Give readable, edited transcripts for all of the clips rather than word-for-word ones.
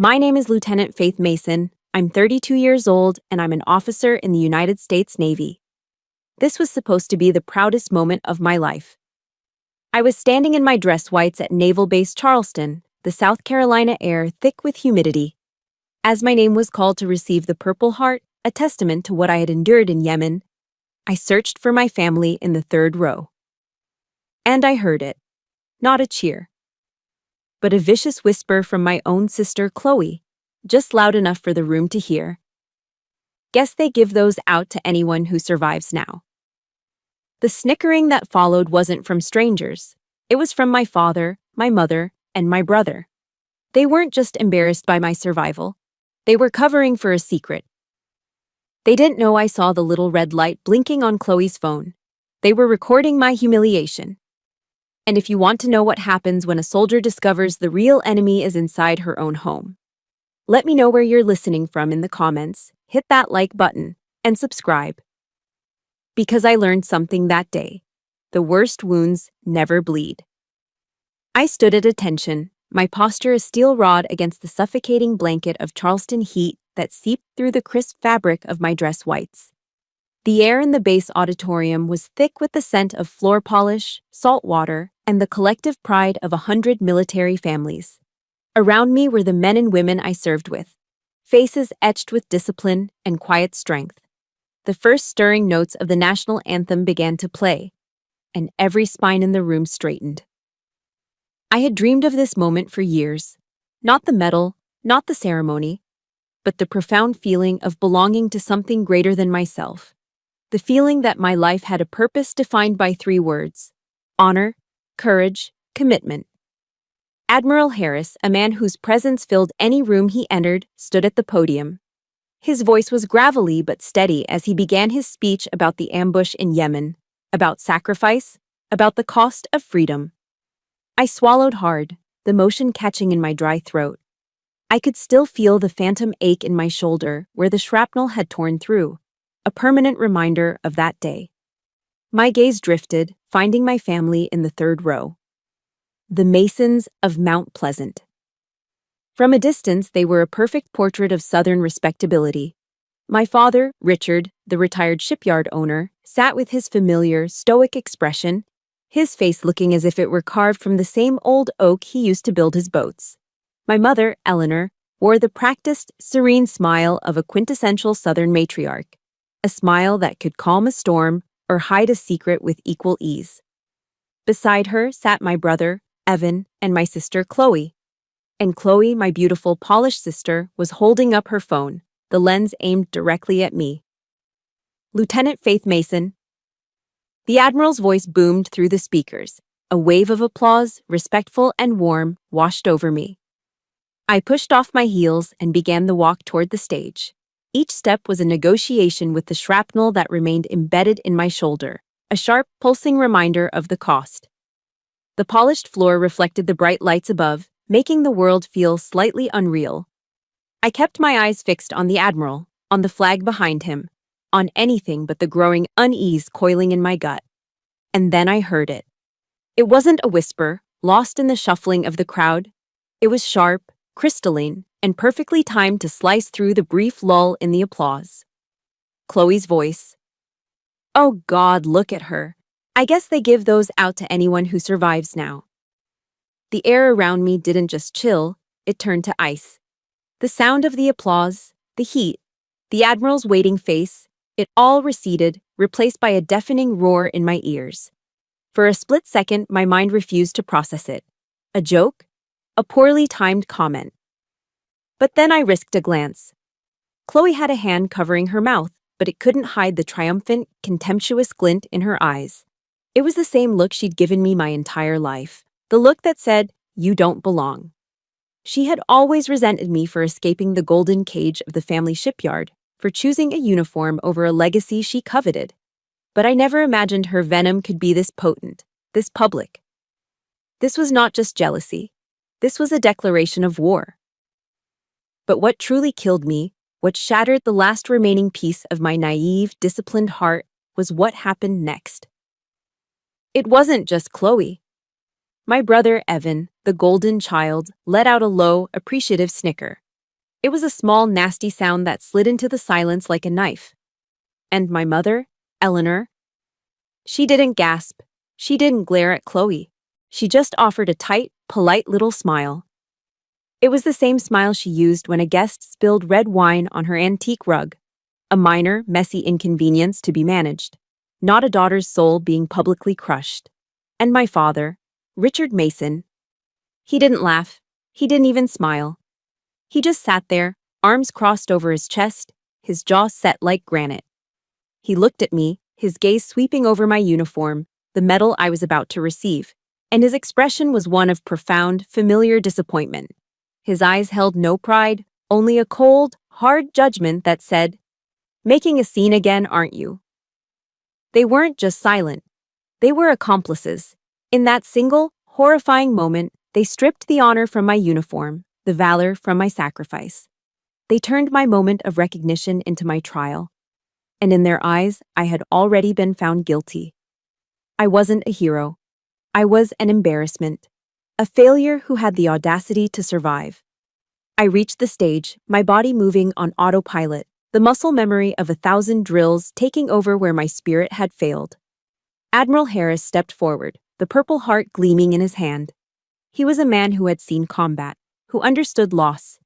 My name is Lieutenant Faith Mason. I'm 32 years old and I'm an officer in the United States Navy. This was supposed to be the proudest moment of my life. I was standing in my dress whites at Naval Base Charleston, the South Carolina air thick with humidity. As my name was called to receive the Purple Heart, a testament to what I had endured in Yemen, I searched for my family in the third row. And I heard it. Not a cheer, but a vicious whisper from my own sister Chloe, just loud enough for the room to hear. Guess they give those out to anyone who survives now. The snickering that followed wasn't from strangers. It was from my father, my mother, and my brother. They weren't just embarrassed by my survival. They were covering for a secret. They didn't know I saw the little red light blinking on Chloe's phone. They were recording my humiliation. And if you want to know what happens when a soldier discovers the real enemy is inside her own home, let me know where you're listening from in the comments, hit that like button, and subscribe. Because I learned something that day. The worst wounds never bleed. I stood at attention, my posture a steel rod against the suffocating blanket of Charleston heat that seeped through the crisp fabric of my dress whites. The air in the base auditorium was thick with the scent of floor polish, salt water, and the collective pride of 100 military families. Around me were the men and women I served with, faces etched with discipline and quiet strength. The first stirring notes of the national anthem began to play, and every spine in the room straightened. I had dreamed of this moment for years, not the medal, not the ceremony, but the profound feeling of belonging to something greater than myself. The feeling that my life had a purpose defined by 3 words: honor, courage, commitment. Admiral Harris, a man whose presence filled any room he entered, stood at the podium. His voice was gravelly but steady as he began his speech about the ambush in Yemen, about sacrifice, about the cost of freedom. I swallowed hard, the motion catching in my dry throat. I could still feel the phantom ache in my shoulder where the shrapnel had torn through, a permanent reminder of that day. My gaze drifted, finding my family in the third row. The Masons of Mount Pleasant. From a distance, they were a perfect portrait of Southern respectability. My father, Richard, the retired shipyard owner, sat with his familiar, stoic expression, his face looking as if it were carved from the same old oak he used to build his boats. My mother, Eleanor, wore the practiced, serene smile of a quintessential Southern matriarch, a smile that could calm a storm or hide a secret with equal ease. Beside her sat my brother, Evan, and my sister, Chloe. And Chloe, my beautiful, polished sister, was holding up her phone, the lens aimed directly at me. Lieutenant Faith Mason. The Admiral's voice boomed through the speakers. A wave of applause, respectful and warm, washed over me. I pushed off my heels and began the walk toward the stage. Each step was a negotiation with the shrapnel that remained embedded in my shoulder, a sharp, pulsing reminder of the cost. The polished floor reflected the bright lights above, making the world feel slightly unreal. I kept my eyes fixed on the Admiral, on the flag behind him, on anything but the growing unease coiling in my gut. And then I heard it. It wasn't a whisper, lost in the shuffling of the crowd. It was sharp, crystalline, and perfectly timed to slice through the brief lull in the applause. Chloe's voice. Oh God, look at her. I guess they give those out to anyone who survives now. The air around me didn't just chill, it turned to ice. The sound of the applause, the heat, the Admiral's waiting face, it all receded, replaced by a deafening roar in my ears. For a split second, my mind refused to process it. A joke? A poorly timed comment. But then I risked a glance. Chloe had a hand covering her mouth, but it couldn't hide the triumphant, contemptuous glint in her eyes. It was the same look she'd given me my entire life. The look that said, "You don't belong." She had always resented me for escaping the golden cage of the family shipyard, for choosing a uniform over a legacy she coveted. But I never imagined her venom could be this potent, this public. This was not just jealousy. This was a declaration of war. But what truly killed me, what shattered the last remaining piece of my naive, disciplined heart, was what happened next. It wasn't just Chloe. My brother, Evan, the golden child, let out a low, appreciative snicker. It was a small, nasty sound that slid into the silence like a knife. And my mother, Eleanor, she didn't gasp. She didn't glare at Chloe. She just offered a tight, polite little smile. It was the same smile she used when a guest spilled red wine on her antique rug. A minor, messy inconvenience to be managed, not a daughter's soul being publicly crushed. And my father, Richard Mason, he didn't laugh. He didn't even smile. He just sat there, arms crossed over his chest, his jaw set like granite. He looked at me, his gaze sweeping over my uniform, the medal I was about to receive, and his expression was one of profound, familiar disappointment. His eyes held no pride, only a cold, hard judgment that said, "Making a scene again, aren't you?" They weren't just silent. They were accomplices. In that single, horrifying moment, they stripped the honor from my uniform, the valor from my sacrifice. They turned my moment of recognition into my trial. And in their eyes, I had already been found guilty. I wasn't a hero. I was an embarrassment. A failure who had the audacity to survive. I reached the stage, my body moving on autopilot, the muscle memory of 1,000 drills taking over where my spirit had failed. Admiral Harris stepped forward, the Purple Heart gleaming in his hand. He was a man who had seen combat, who understood loss.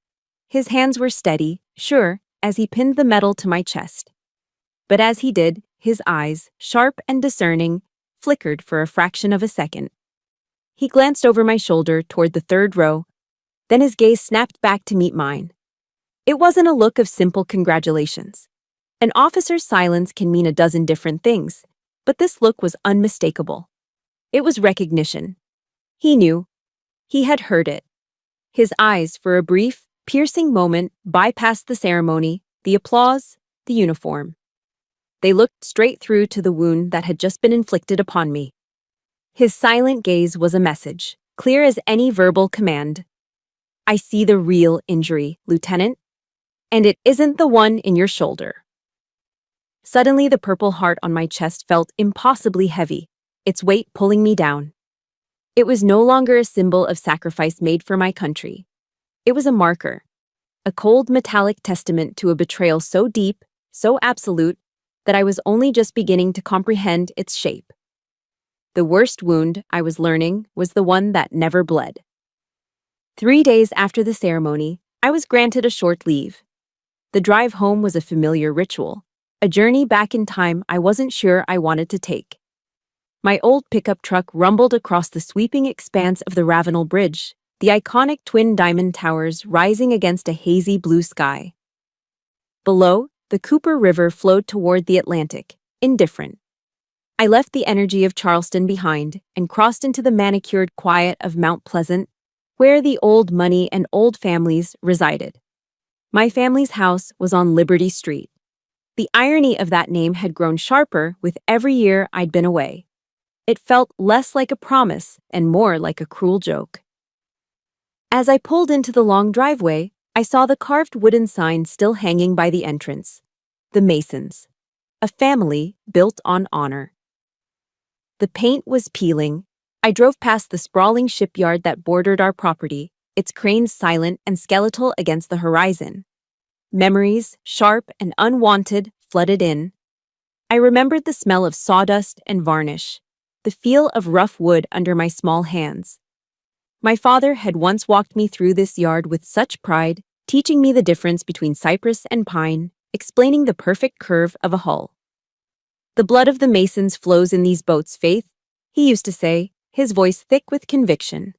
His hands were steady, sure, as he pinned the medal to my chest. But as he did, his eyes, sharp and discerning, flickered for a fraction of a second. He glanced over my shoulder toward the third row, then his gaze snapped back to meet mine. It wasn't a look of simple congratulations. An officer's silence can mean a dozen different things, but this look was unmistakable. It was recognition. He knew. He had heard it. His eyes, for a brief, piercing moment, bypassed the ceremony, the applause, the uniform. They looked straight through to the wound that had just been inflicted upon me. His silent gaze was a message, clear as any verbal command. "I see the real injury, Lieutenant, and it isn't the one in your shoulder." Suddenly, the Purple Heart on my chest felt impossibly heavy, its weight pulling me down. It was no longer a symbol of sacrifice made for my country. It was a marker, a cold metallic testament to a betrayal so deep, so absolute, that I was only just beginning to comprehend its shape. The worst wound, I was learning, was the one that never bled. 3 days after the ceremony, I was granted a short leave. The drive home was a familiar ritual, a journey back in time I wasn't sure I wanted to take. My old pickup truck rumbled across the sweeping expanse of the Ravenel Bridge, the iconic twin diamond towers rising against a hazy blue sky. Below, the Cooper River flowed toward the Atlantic, indifferent. I left the energy of Charleston behind and crossed into the manicured quiet of Mount Pleasant, where the old money and old families resided. My family's house was on Liberty Street. The irony of that name had grown sharper with every year I'd been away. It felt less like a promise and more like a cruel joke. As I pulled into the long driveway, I saw the carved wooden sign still hanging by the entrance. The Masons. A family built on honor. The paint was peeling. I drove past the sprawling shipyard that bordered our property, its cranes silent and skeletal against the horizon. Memories, sharp and unwanted, flooded in. I remembered the smell of sawdust and varnish, the feel of rough wood under my small hands. My father had once walked me through this yard with such pride, teaching me the difference between cypress and pine, explaining the perfect curve of a hull. "The blood of the Masons flows in these boats, Faith," he used to say, his voice thick with conviction.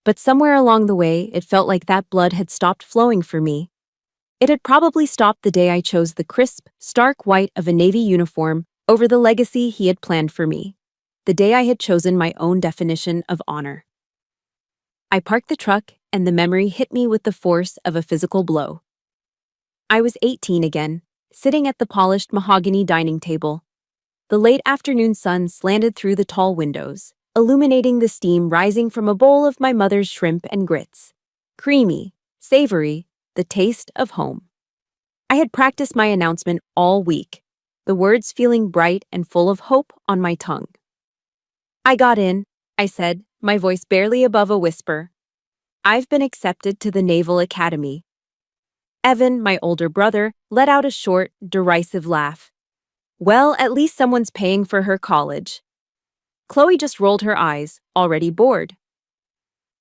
But somewhere along the way, it felt like that blood had stopped flowing for me. It had probably stopped the day I chose the crisp, stark white of a Navy uniform over the legacy he had planned for me. The day I had chosen my own definition of honor. I parked the truck, and the memory hit me with the force of a physical blow. I was 18 again, sitting at the polished mahogany dining table. The late afternoon sun slanted through the tall windows, illuminating the steam rising from a bowl of my mother's shrimp and grits. Creamy, savory, the taste of home. I had practiced my announcement all week, the words feeling bright and full of hope on my tongue. "I got in," I said, my voice barely above a whisper. "I've been accepted to the Naval Academy." Evan, my older brother, let out a short, derisive laugh. Well, at least someone's paying for her college. Chloe just rolled her eyes, already bored.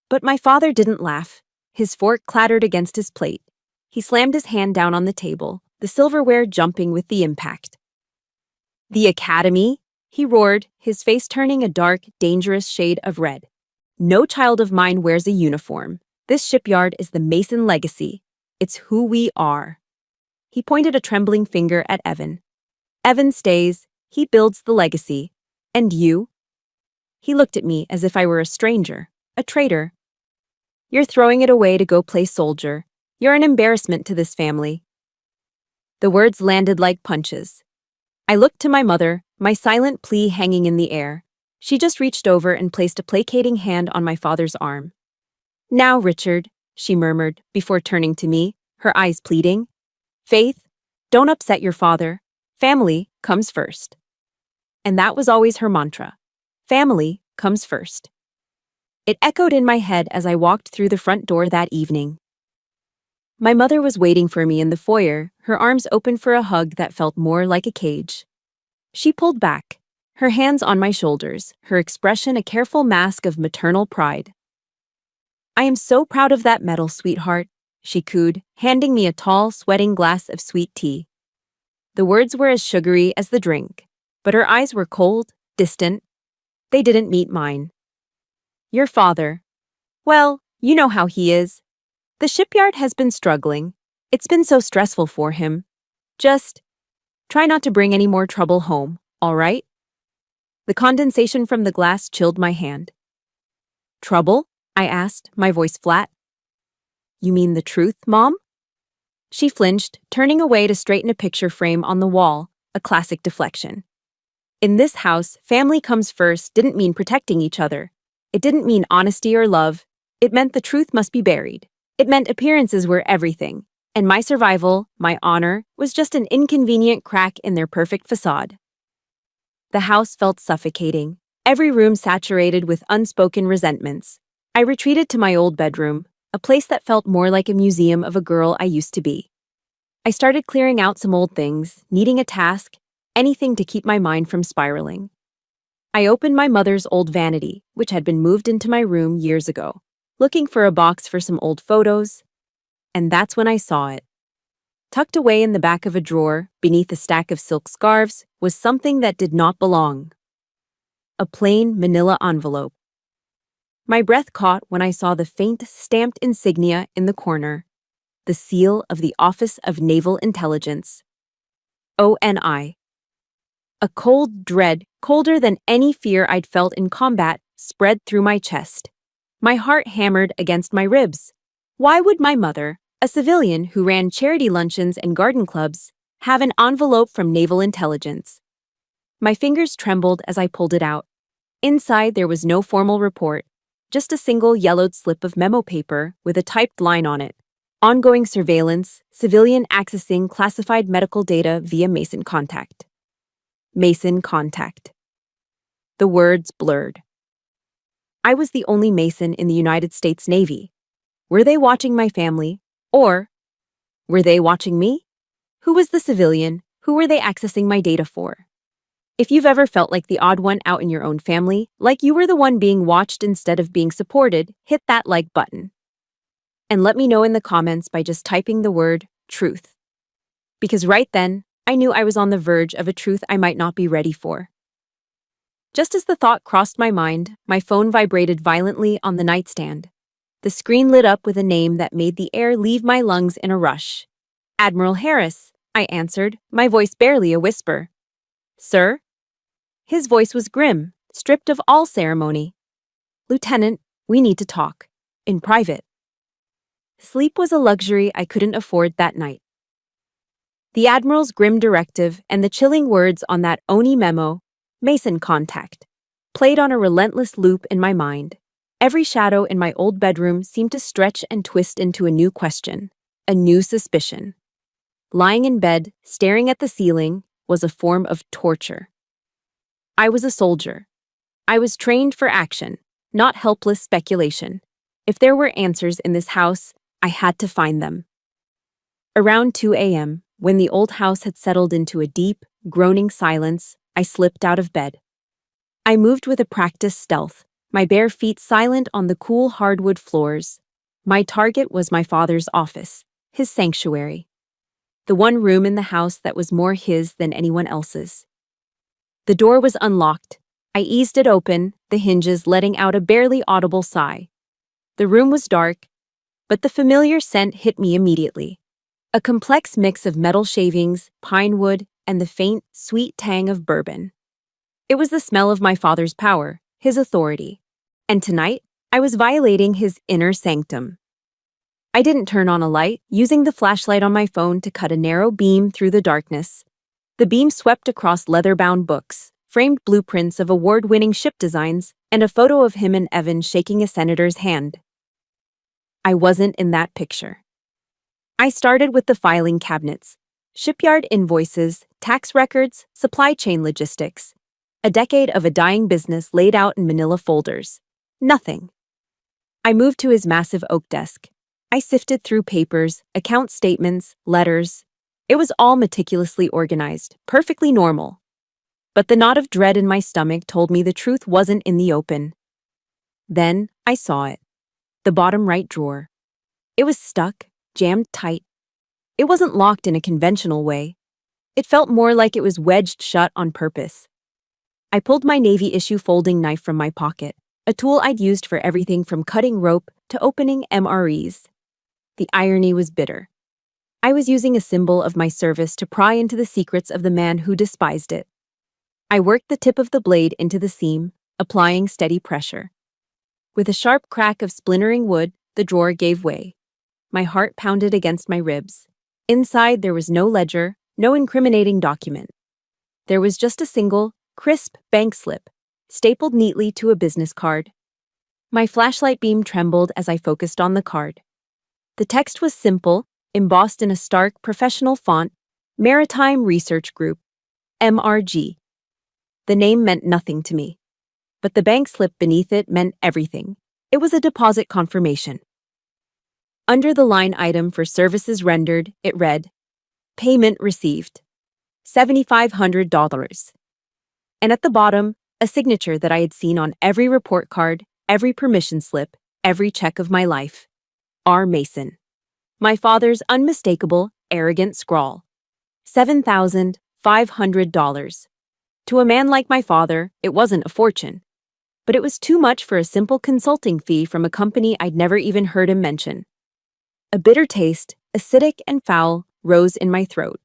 But my father didn't laugh. His fork clattered against his plate. He slammed his hand down on the table, the silverware jumping with the impact. "The Academy?" he roared, his face turning a dark, dangerous shade of red. "No child of mine wears a uniform. This shipyard is the Mason legacy. It's who we are." He pointed a trembling finger at Evan. "Evan stays. He builds the legacy. And you?" He looked at me as if I were a stranger, a traitor. "You're throwing it away to go play soldier. You're an embarrassment to this family." The words landed like punches. I looked to my mother, my silent plea hanging in the air. She just reached over and placed a placating hand on my father's arm. "Now, Richard," she murmured, before turning to me, her eyes pleading. "Faith, don't upset your father. Family comes first." And that was always her mantra. Family comes first. It echoed in my head as I walked through the front door that evening. My mother was waiting for me in the foyer, her arms open for a hug that felt more like a cage. She pulled back, her hands on my shoulders, her expression a careful mask of maternal pride. "I am so proud of that medal, sweetheart," she cooed, handing me a tall, sweating glass of sweet tea. The words were as sugary as the drink, but her eyes were cold, distant. They didn't meet mine. "Your father. Well, you know how he is. The shipyard has been struggling. It's been so stressful for him. Just try not to bring any more trouble home, all right?" The condensation from the glass chilled my hand. "Trouble?" I asked, my voice flat. "You mean the truth, Mom?" She flinched, turning away to straighten a picture frame on the wall, a classic deflection. In this house, family comes first didn't mean protecting each other. It didn't mean honesty or love. It meant the truth must be buried. It meant appearances were everything, and my survival, my honor, was just an inconvenient crack in their perfect facade. The house felt suffocating, every room saturated with unspoken resentments. I retreated to my old bedroom, a place that felt more like a museum of a girl I used to be. I started clearing out some old things, needing a task, anything to keep my mind from spiraling. I opened my mother's old vanity, which had been moved into my room years ago, looking for a box for some old photos, and that's when I saw it. Tucked away in the back of a drawer, beneath a stack of silk scarves, was something that did not belong. A plain manila envelope. My breath caught when I saw the faint, stamped insignia in the corner, the seal of the Office of Naval Intelligence. ONI. A cold dread, colder than any fear I'd felt in combat, spread through my chest. My heart hammered against my ribs. Why would my mother, a civilian who ran charity luncheons and garden clubs, have an envelope from Naval Intelligence? My fingers trembled as I pulled it out. Inside, there was no formal report, just a single yellowed slip of memo paper with a typed line on it. Ongoing surveillance, civilian accessing classified medical data via Mason contact. Mason contact. The words blurred. I was the only Mason in the United States Navy. Were they watching my family? Or were they watching me? Who was the civilian? Who were they accessing my data for? If you've ever felt like the odd one out in your own family, like you were the one being watched instead of being supported, hit that like button. And let me know in the comments by just typing the word truth. Because right then, I knew I was on the verge of a truth I might not be ready for. Just as the thought crossed my mind, my phone vibrated violently on the nightstand. The screen lit up with a name that made the air leave my lungs in a rush. "Admiral Harris," I answered, my voice barely a whisper. "Sir?" His voice was grim, stripped of all ceremony. "Lieutenant, we need to talk. In private." Sleep was a luxury I couldn't afford that night. The Admiral's grim directive and the chilling words on that ONI memo, Mason contact, played on a relentless loop in my mind. Every shadow in my old bedroom seemed to stretch and twist into a new question, a new suspicion. Lying in bed, staring at the ceiling, was a form of torture. I was a soldier. I was trained for action, not helpless speculation. If there were answers in this house, I had to find them. Around 2 a.m., when the old house had settled into a deep, groaning silence, I slipped out of bed. I moved with a practiced stealth, my bare feet silent on the cool hardwood floors. My target was my father's office, his sanctuary. The one room in the house that was more his than anyone else's. The door was unlocked. I eased it open, the hinges letting out a barely audible sigh. The room was dark, but the familiar scent hit me immediately. A complex mix of metal shavings, pine wood, and the faint, sweet tang of bourbon. It was the smell of my father's power, his authority. And tonight, I was violating his inner sanctum. I didn't turn on a light, using the flashlight on my phone to cut a narrow beam through the darkness. The beam swept across leather-bound books, framed blueprints of award-winning ship designs, and a photo of him and Evan shaking a senator's hand. I wasn't in that picture. I started with the filing cabinets, shipyard invoices, tax records, supply chain logistics. A decade of a dying business laid out in manila folders. Nothing. I moved to his massive oak desk. I sifted through papers, account statements, letters. It was all meticulously organized, perfectly normal. But the knot of dread in my stomach told me the truth wasn't in the open. Then I saw it. The bottom right drawer. It was stuck, jammed tight. It wasn't locked in a conventional way. It felt more like it was wedged shut on purpose. I pulled my Navy-issue folding knife from my pocket, a tool I'd used for everything from cutting rope to opening MREs. The irony was bitter. I was using a symbol of my service to pry into the secrets of the man who despised it. I worked the tip of the blade into the seam, applying steady pressure. With a sharp crack of splintering wood, the drawer gave way. My heart pounded against my ribs. Inside, there was no ledger, no incriminating document. There was just a single, crisp bank slip, stapled neatly to a business card. My flashlight beam trembled as I focused on the card. The text was simple, embossed in a stark, professional font, Maritime Research Group, MRG. The name meant nothing to me. But the bank slip beneath it meant everything. It was a deposit confirmation. Under the line item for services rendered, it read, Payment received, $7,500. And at the bottom, a signature that I had seen on every report card, every permission slip, every check of my life. R. Mason. My father's unmistakable, arrogant scrawl. $7,500. To a man like my father, it wasn't a fortune. But it was too much for a simple consulting fee from a company I'd never even heard him mention. A bitter taste, acidic and foul, rose in my throat.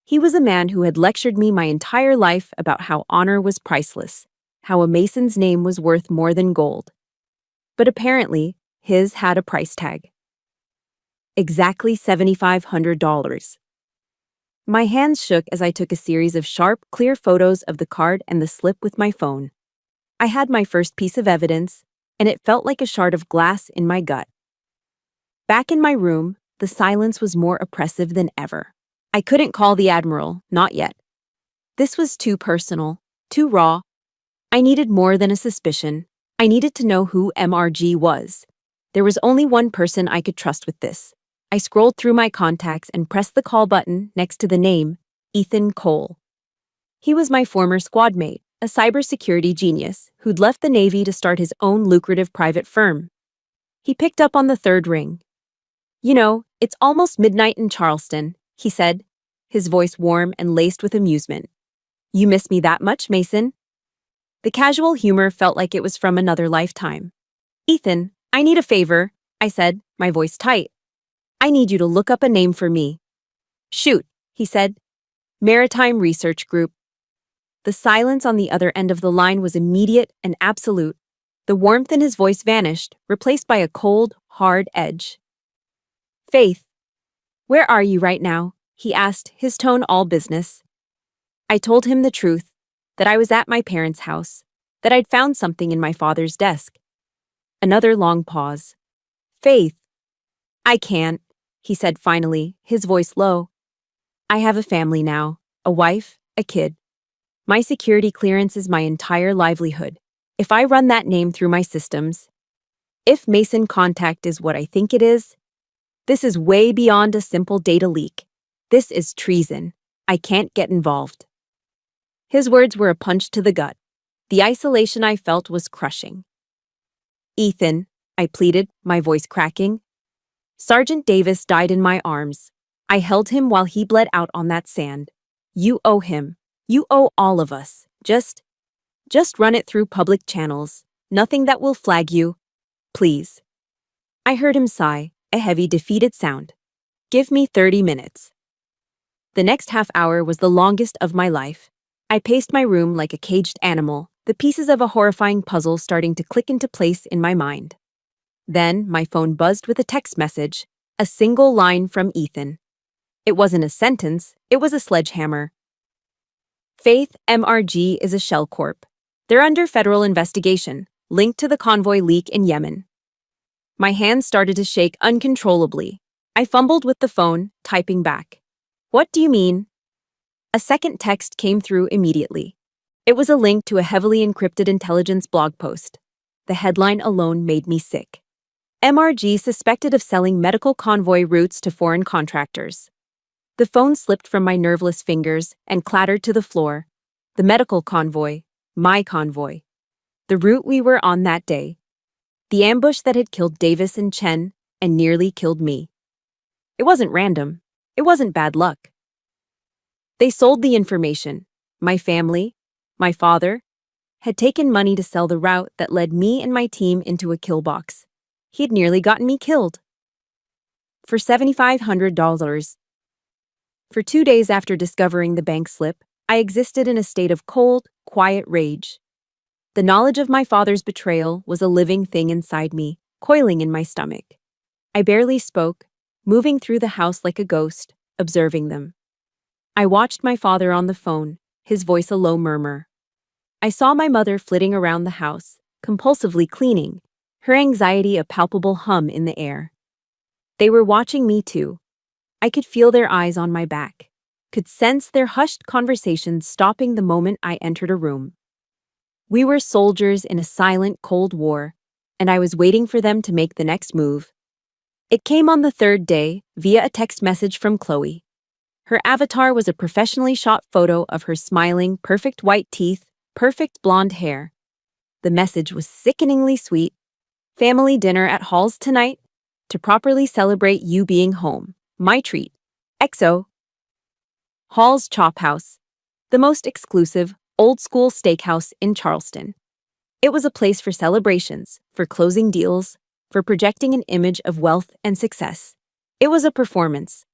He was a man who had lectured me my entire life about how honor was priceless, how a Mason's name was worth more than gold. But apparently, his had a price tag. Exactly $7,500. My hands shook as I took a series of sharp, clear photos of the card and the slip with my phone. I had my first piece of evidence, and it felt like a shard of glass in my gut. Back in my room, the silence was more oppressive than ever. I couldn't call the Admiral, not yet. This was too personal, too raw. I needed more than a suspicion. I needed to know who MRG was. There was only one person I could trust with this. I scrolled through my contacts and pressed the call button next to the name, Ethan Cole. He was my former squad mate, a cybersecurity genius who'd left the Navy to start his own lucrative private firm. He picked up on the third ring. You know, it's almost midnight in Charleston, he said, his voice warm and laced with amusement. You miss me that much, Mason? The casual humor felt like it was from another lifetime. Ethan, I need a favor, I said, my voice tight. I need you to look up a name for me. Shoot, he said. Maritime Research Group. The silence on the other end of the line was immediate and absolute. The warmth in his voice vanished, replaced by a cold, hard edge. Faith, where are you right now? He asked, his tone all business. I told him the truth, that I was at my parents' house, that I'd found something in my father's desk. Another long pause. Faith. I can't, he said finally, his voice low. I have a family now, a wife, a kid. My security clearance is my entire livelihood. If I run that name through my systems, if Mason Contact is what I think it is, This is way beyond a simple data leak. This is treason. I can't get involved. His words were a punch to the gut. The isolation I felt was crushing. Ethan, I pleaded, my voice cracking. Sergeant Davis died in my arms. I held him while he bled out on that sand. You owe him. You owe all of us. Just run it through public channels. Nothing that will flag you. Please. I heard him sigh, a heavy, defeated sound. Give me 30 minutes. The next half hour was the longest of my life. I paced my room like a caged animal, the pieces of a horrifying puzzle starting to click into place in my mind. Then my phone buzzed with a text message, a single line from Ethan. It wasn't a sentence, it was a sledgehammer. Faith MRG is a shell corp. They're under federal investigation, linked to the convoy leak in Yemen. My hands started to shake uncontrollably. I fumbled with the phone, typing back. What do you mean? A second text came through immediately. It was a link to a heavily encrypted intelligence blog post. The headline alone made me sick. MRG suspected of selling medical convoy routes to foreign contractors. The phone slipped from my nerveless fingers and clattered to the floor. The medical convoy, my convoy. The route we were on that day. The ambush that had killed Davis and Chen and nearly killed me. It wasn't random. It wasn't bad luck. They sold the information. My family, my father, had taken money to sell the route that led me and my team into a kill box. He'd nearly gotten me killed. For $7,500. For 2 days after discovering the bank slip, I existed in a state of cold, quiet rage. The knowledge of my father's betrayal was a living thing inside me, coiling in my stomach. I barely spoke, moving through the house like a ghost, observing them. I watched my father on the phone, his voice a low murmur. I saw my mother flitting around the house, compulsively cleaning, her anxiety a palpable hum in the air. They were watching me too. I could feel their eyes on my back, could sense their hushed conversations stopping the moment I entered a room. We were soldiers in a silent, cold war, and I was waiting for them to make the next move. It came on the third day, via a text message from Chloe. Her avatar was a professionally shot photo of her smiling, perfect white teeth, perfect blonde hair. The message was sickeningly sweet. Family dinner at Hall's tonight to properly celebrate you being home. My treat. XO. Hall's Chop House, the most exclusive, old-school steakhouse in Charleston. It was a place for celebrations, for closing deals, for projecting an image of wealth and success. It was a performance.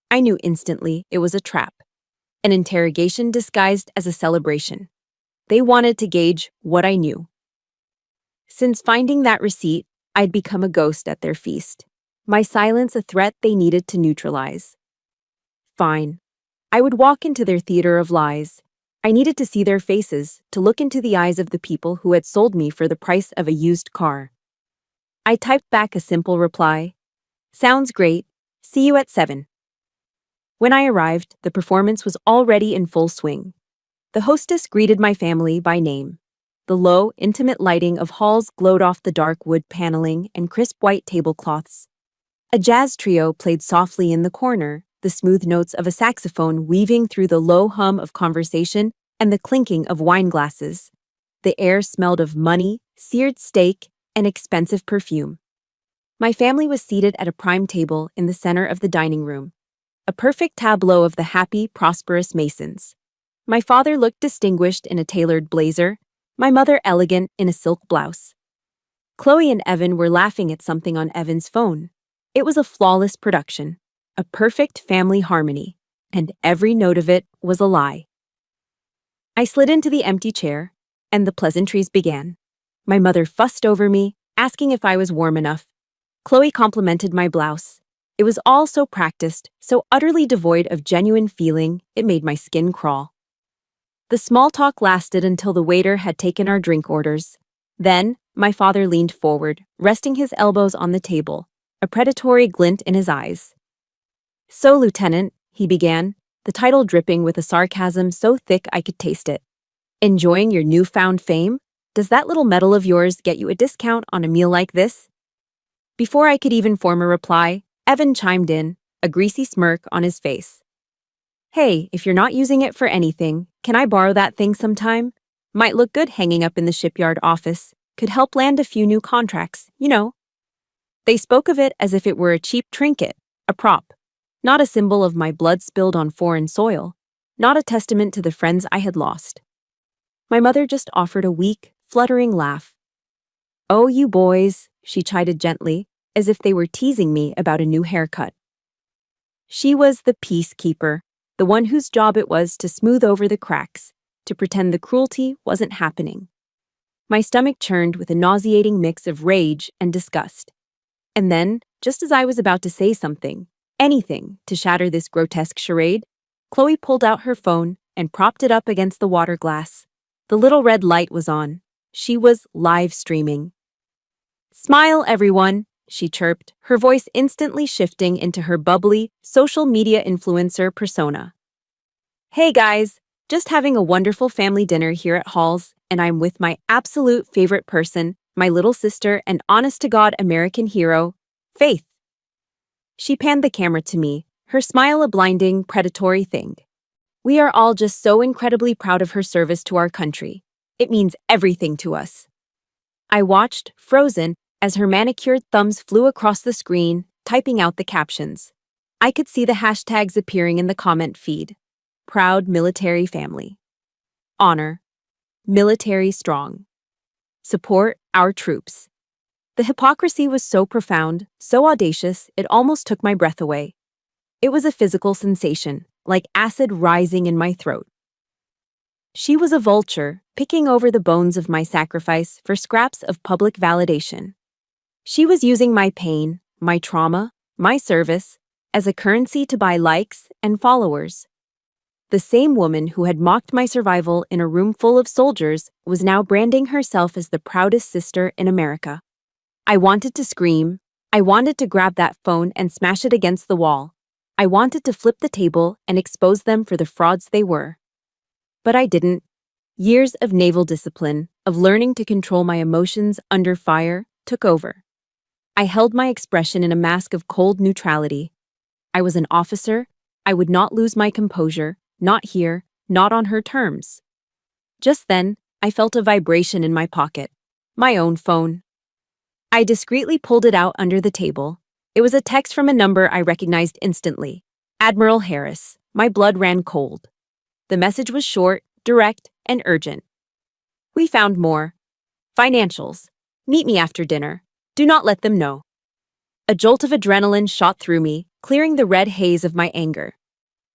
I knew instantly it was a trap, an interrogation disguised as a celebration. They wanted to gauge what I knew. Since finding that receipt, I'd become a ghost at their feast. My silence a threat they needed to neutralize. Fine. I would walk into their theater of lies. I needed to see their faces, to look into the eyes of the people who had sold me for the price of a used car. I typed back a simple reply. Sounds great. See you at 7. When I arrived, the performance was already in full swing. The hostess greeted my family by name. The low, intimate lighting of halls glowed off the dark wood paneling and crisp white tablecloths. A jazz trio played softly in the corner, the smooth notes of a saxophone weaving through the low hum of conversation and the clinking of wine glasses. The air smelled of money, seared steak, and expensive perfume. My family was seated at a prime table in the center of the dining room, a perfect tableau of the happy, prosperous Masons. My father looked distinguished in a tailored blazer, my mother elegant in a silk blouse. Chloe and Evan were laughing at something on Evan's phone. It was a flawless production, a perfect family harmony, and every note of it was a lie. I slid into the empty chair, and the pleasantries began. My mother fussed over me, asking if I was warm enough. Chloe complimented my blouse. It was all so practiced, so utterly devoid of genuine feeling, it made my skin crawl. The small talk lasted until the waiter had taken our drink orders. Then, my father leaned forward, resting his elbows on the table, a predatory glint in his eyes. So, Lieutenant, he began, the title dripping with a sarcasm so thick I could taste it. Enjoying your newfound fame? Does that little medal of yours get you a discount on a meal like this? Before I could even form a reply, Evan chimed in, a greasy smirk on his face. Hey, if you're not using it for anything, can I borrow that thing sometime? Might look good hanging up in the shipyard office. Could help land a few new contracts, you know. They spoke of it as if it were a cheap trinket, a prop, not a symbol of my blood spilled on foreign soil, not a testament to the friends I had lost. My mother just offered a weak, fluttering laugh. Oh, you boys, she chided gently, as if they were teasing me about a new haircut. She was the peacekeeper, the one whose job it was to smooth over the cracks, to pretend the cruelty wasn't happening. My stomach churned with a nauseating mix of rage and disgust. And then, just as I was about to say something, anything, to shatter this grotesque charade, Chloe pulled out her phone and propped it up against the water glass. The little red light was on. She was live streaming. Smile, everyone, she chirped, her voice instantly shifting into her bubbly, social media influencer persona. Hey guys, just having a wonderful family dinner here at Hall's, and I'm with my absolute favorite person, my little sister and honest-to-God American hero, Faith. She panned the camera to me, her smile a blinding, predatory thing. We are all just so incredibly proud of her service to our country. It means everything to us. I watched, frozen, as her manicured thumbs flew across the screen, typing out the captions. I could see the hashtags appearing in the comment feed. Proud military family. Honor. Military strong. Support our troops. The hypocrisy was so profound, so audacious, it almost took my breath away. It was a physical sensation, like acid rising in my throat. She was a vulture, picking over the bones of my sacrifice for scraps of public validation. She was using my pain, my trauma, my service, as a currency to buy likes and followers. The same woman who had mocked my survival in a room full of soldiers was now branding herself as the proudest sister in America. I wanted to scream. I wanted to grab that phone and smash it against the wall. I wanted to flip the table and expose them for the frauds they were. But I didn't. Years of naval discipline, of learning to control my emotions under fire, took over. I held my expression in a mask of cold neutrality. I was an officer. I would not lose my composure, not here, not on her terms. Just then, I felt a vibration in my pocket. My own phone. I discreetly pulled it out under the table. It was a text from a number I recognized instantly. Admiral Harris. My blood ran cold. The message was short, direct, and urgent. We found more. Financials. Meet me after dinner. Do not let them know. A jolt of adrenaline shot through me, clearing the red haze of my anger.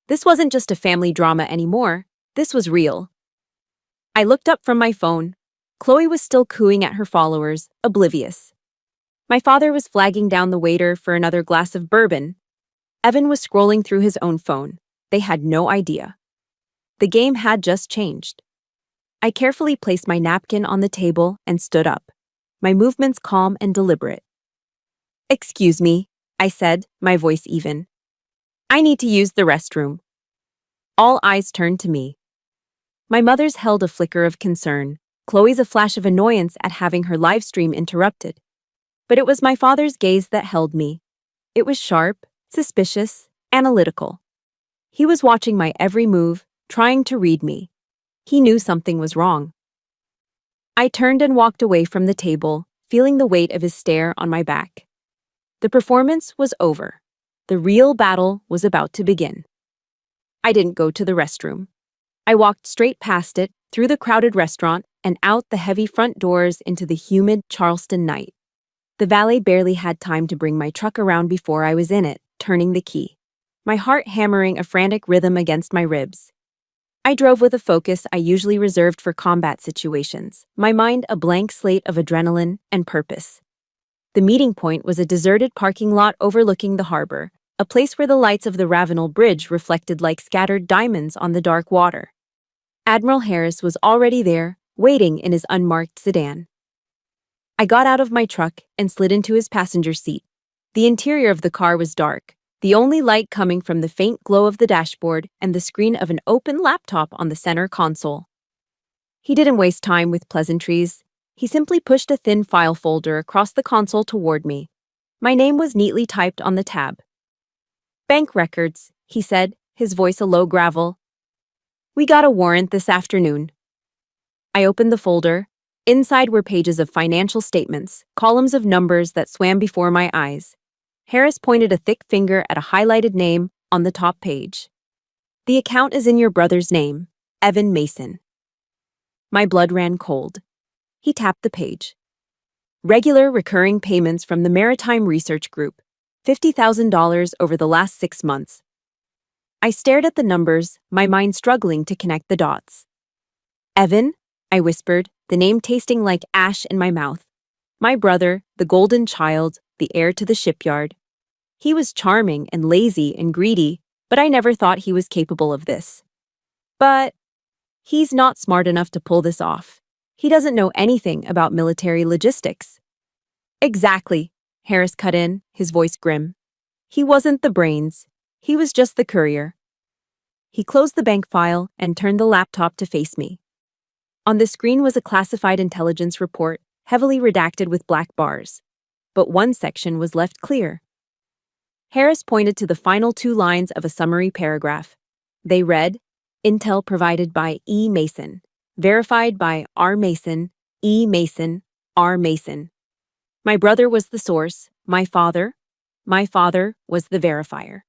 This wasn't just a family drama anymore. This was real. I looked up from my phone. Chloe was still cooing at her followers, oblivious. My father was flagging down the waiter for another glass of bourbon. Evan was scrolling through his own phone. They had no idea. The game had just changed. I carefully placed my napkin on the table and stood up, my movements calm and deliberate. Excuse me, I said, my voice even. I need to use the restroom. All eyes turned to me. My mother's held a flicker of concern, Chloe's a flash of annoyance at having her live stream interrupted. But it was my father's gaze that held me. It was sharp, suspicious, analytical. He was watching my every move, trying to read me. He knew something was wrong. I turned and walked away from the table, feeling the weight of his stare on my back. The performance was over. The real battle was about to begin. I didn't go to the restroom. I walked straight past it, through the crowded restaurant, and out the heavy front doors into the humid Charleston night. The valet barely had time to bring my truck around before I was in it, turning the key, my heart hammering a frantic rhythm against my ribs. I drove with a focus I usually reserved for combat situations, my mind a blank slate of adrenaline and purpose. The meeting point was a deserted parking lot overlooking the harbor, a place where the lights of the Ravenel Bridge reflected like scattered diamonds on the dark water. Admiral Harris was already there, waiting in his unmarked sedan. I got out of my truck and slid into his passenger seat. The interior of the car was dark, the only light coming from the faint glow of the dashboard and the screen of an open laptop on the center console. He didn't waste time with pleasantries. He simply pushed a thin file folder across the console toward me. My name was neatly typed on the tab. Bank records, he said, his voice a low gravel. We got a warrant this afternoon. I opened the folder. Inside were pages of financial statements, columns of numbers that swam before my eyes. Harris pointed a thick finger at a highlighted name on the top page. The account is in your brother's name, Evan Mason. My blood ran cold. He tapped the page. Regular recurring payments from the Maritime Research Group, $50,000 over the last 6 months. I stared at the numbers, my mind struggling to connect the dots. Evan, I whispered, the name tasting like ash in my mouth. My brother, the golden child, the heir to the shipyard. He was charming and lazy and greedy, but I never thought he was capable of this. But he's not smart enough to pull this off. He doesn't know anything about military logistics. Exactly, Harris cut in, his voice grim. He wasn't the brains. He was just the courier. He closed the bank file and turned the laptop to face me. On the screen was a classified intelligence report, heavily redacted with black bars. But one section was left clear. Harris pointed to the final 2 lines of a summary paragraph. They read, Intel provided by E. Mason, verified by R. Mason, E. Mason, R. Mason. My brother was the source, my father was the verifier.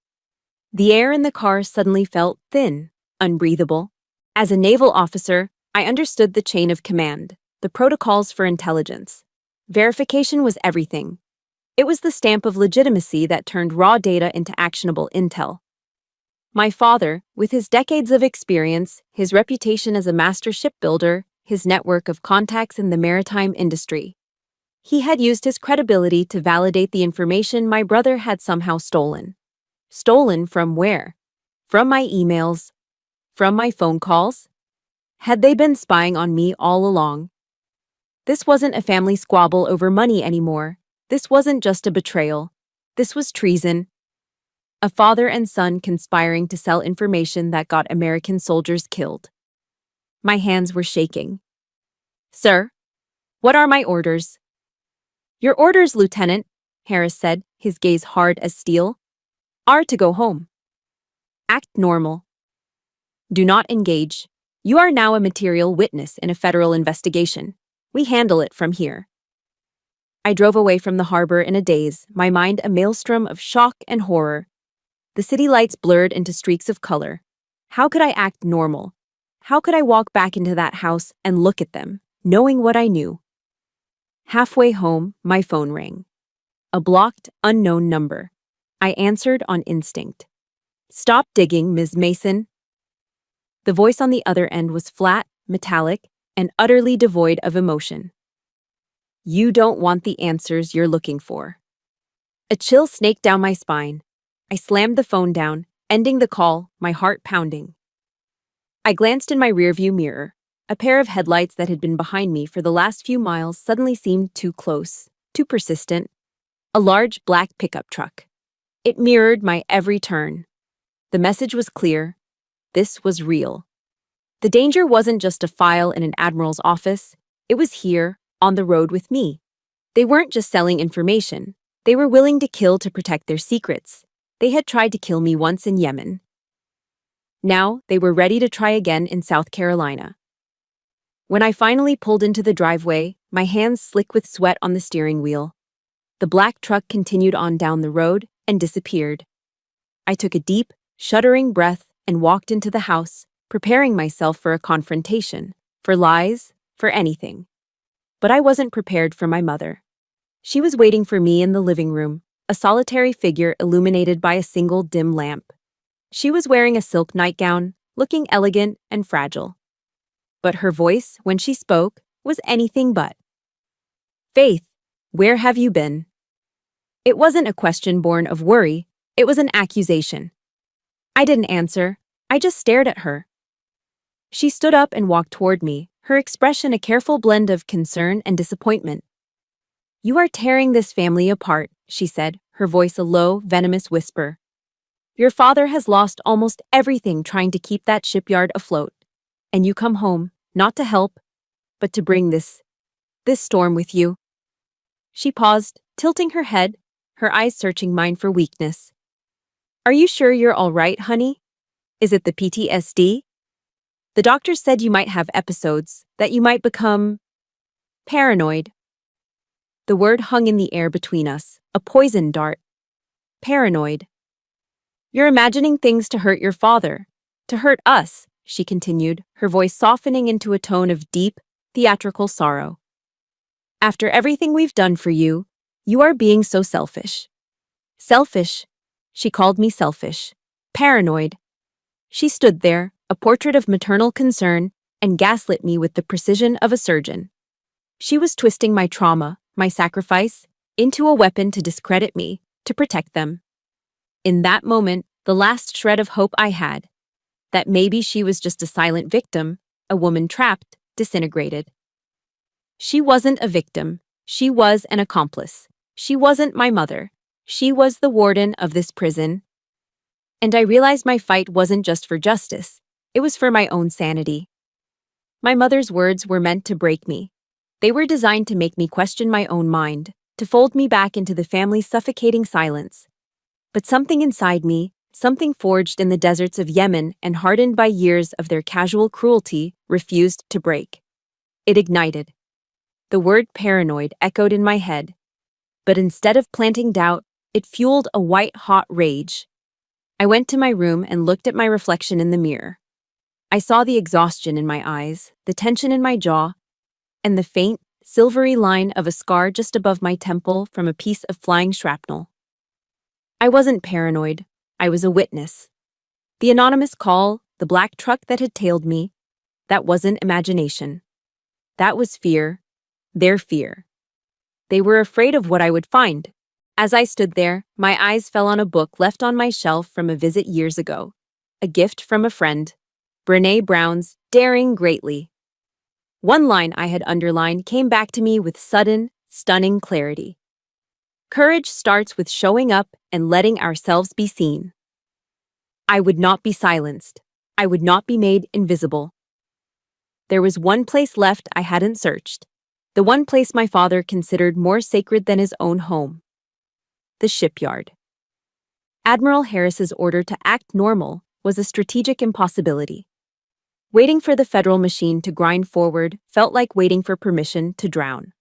The air in the car suddenly felt thin, unbreathable. As a naval officer, I understood the chain of command, the protocols for intelligence. Verification was everything. It was the stamp of legitimacy that turned raw data into actionable intel. My father, with his decades of experience, his reputation as a master shipbuilder, his network of contacts in the maritime industry. He had used his credibility to validate the information my brother had somehow stolen. Stolen from where? From my emails? From my phone calls? Had they been spying on me all along? This wasn't a family squabble over money anymore. This wasn't just a betrayal. This was treason. A father and son conspiring to sell information that got American soldiers killed. My hands were shaking. Sir, what are my orders? Your orders, Lieutenant, Harris said, his gaze hard as steel, are to go home. Act normal. Do not engage. You are now a material witness in a federal investigation. We handle it from here. I drove away from the harbor in a daze, my mind a maelstrom of shock and horror. The city lights blurred into streaks of color. How could I act normal? How could I walk back into that house and look at them, knowing what I knew? Halfway home, my phone rang. A blocked, unknown number. I answered on instinct. Stop digging, Ms. Mason. The voice on the other end was flat, metallic, and utterly devoid of emotion. You don't want the answers you're looking for. A chill snaked down my spine. I slammed the phone down, ending the call, my heart pounding. I glanced in my rearview mirror. A pair of headlights that had been behind me for the last few miles suddenly seemed too close, too persistent. A large black pickup truck. It mirrored my every turn. The message was clear. This was real. The danger wasn't just a file in an admiral's office. It was here, on the road with me. They weren't just selling information. They were willing to kill to protect their secrets. They had tried to kill me once in Yemen. Now, they were ready to try again in South Carolina. When I finally pulled into the driveway, my hands slick with sweat on the steering wheel. The black truck continued on down the road and disappeared. I took a deep, shuddering breath and walked into the house, preparing myself for a confrontation, for lies, for anything. But I wasn't prepared for my mother. She was waiting for me in the living room, a solitary figure illuminated by a single dim lamp. She was wearing a silk nightgown, looking elegant and fragile. But her voice, when she spoke, was anything but. Faith, where have you been? It wasn't a question born of worry, it was an accusation. I didn't answer, I just stared at her. She stood up and walked toward me, her expression a careful blend of concern and disappointment. You are tearing this family apart, she said, her voice a low, venomous whisper. Your father has lost almost everything trying to keep that shipyard afloat. And you come home, not to help, but to bring this storm with you. She paused, tilting her head, her eyes searching mine for weakness. Are you sure you're all right, honey? Is it the PTSD? The doctor said you might have episodes, that you might become paranoid. The word hung in the air between us, a poison dart. Paranoid. You're imagining things to hurt your father, to hurt us, she continued, her voice softening into a tone of deep, theatrical sorrow. After everything we've done for you, you are being so selfish. Selfish. She called me selfish. Paranoid. She stood there, a portrait of maternal concern, and gaslit me with the precision of a surgeon. She was twisting my trauma, my sacrifice, into a weapon to discredit me, to protect them. In that moment, the last shred of hope I had, that maybe she was just a silent victim, a woman trapped, disintegrated. She wasn't a victim. She was an accomplice. She wasn't my mother. She was the warden of this prison. And I realized my fight wasn't just for justice. It was for my own sanity. My mother's words were meant to break me. They were designed to make me question my own mind, to fold me back into the family's suffocating silence. But something inside me, something forged in the deserts of Yemen and hardened by years of their casual cruelty, refused to break. It ignited. The word paranoid echoed in my head. But instead of planting doubt, it fueled a white-hot rage. I went to my room and looked at my reflection in the mirror. I saw the exhaustion in my eyes, the tension in my jaw, and the faint, silvery line of a scar just above my temple from a piece of flying shrapnel. I wasn't paranoid. I was a witness. The anonymous call, the black truck that had tailed me, that wasn't imagination. That was fear, their fear. They were afraid of what I would find. As I stood there, my eyes fell on a book left on my shelf from a visit years ago, a gift from a friend, Brené Brown's Daring Greatly. One line I had underlined came back to me with sudden, stunning clarity. Courage starts with showing up and letting ourselves be seen. I would not be silenced. I would not be made invisible. There was one place left I hadn't searched, the one place my father considered more sacred than his own home. The shipyard. Admiral Harris's order to act normal was a strategic impossibility. Waiting for the federal machine to grind forward felt like waiting for permission to drown.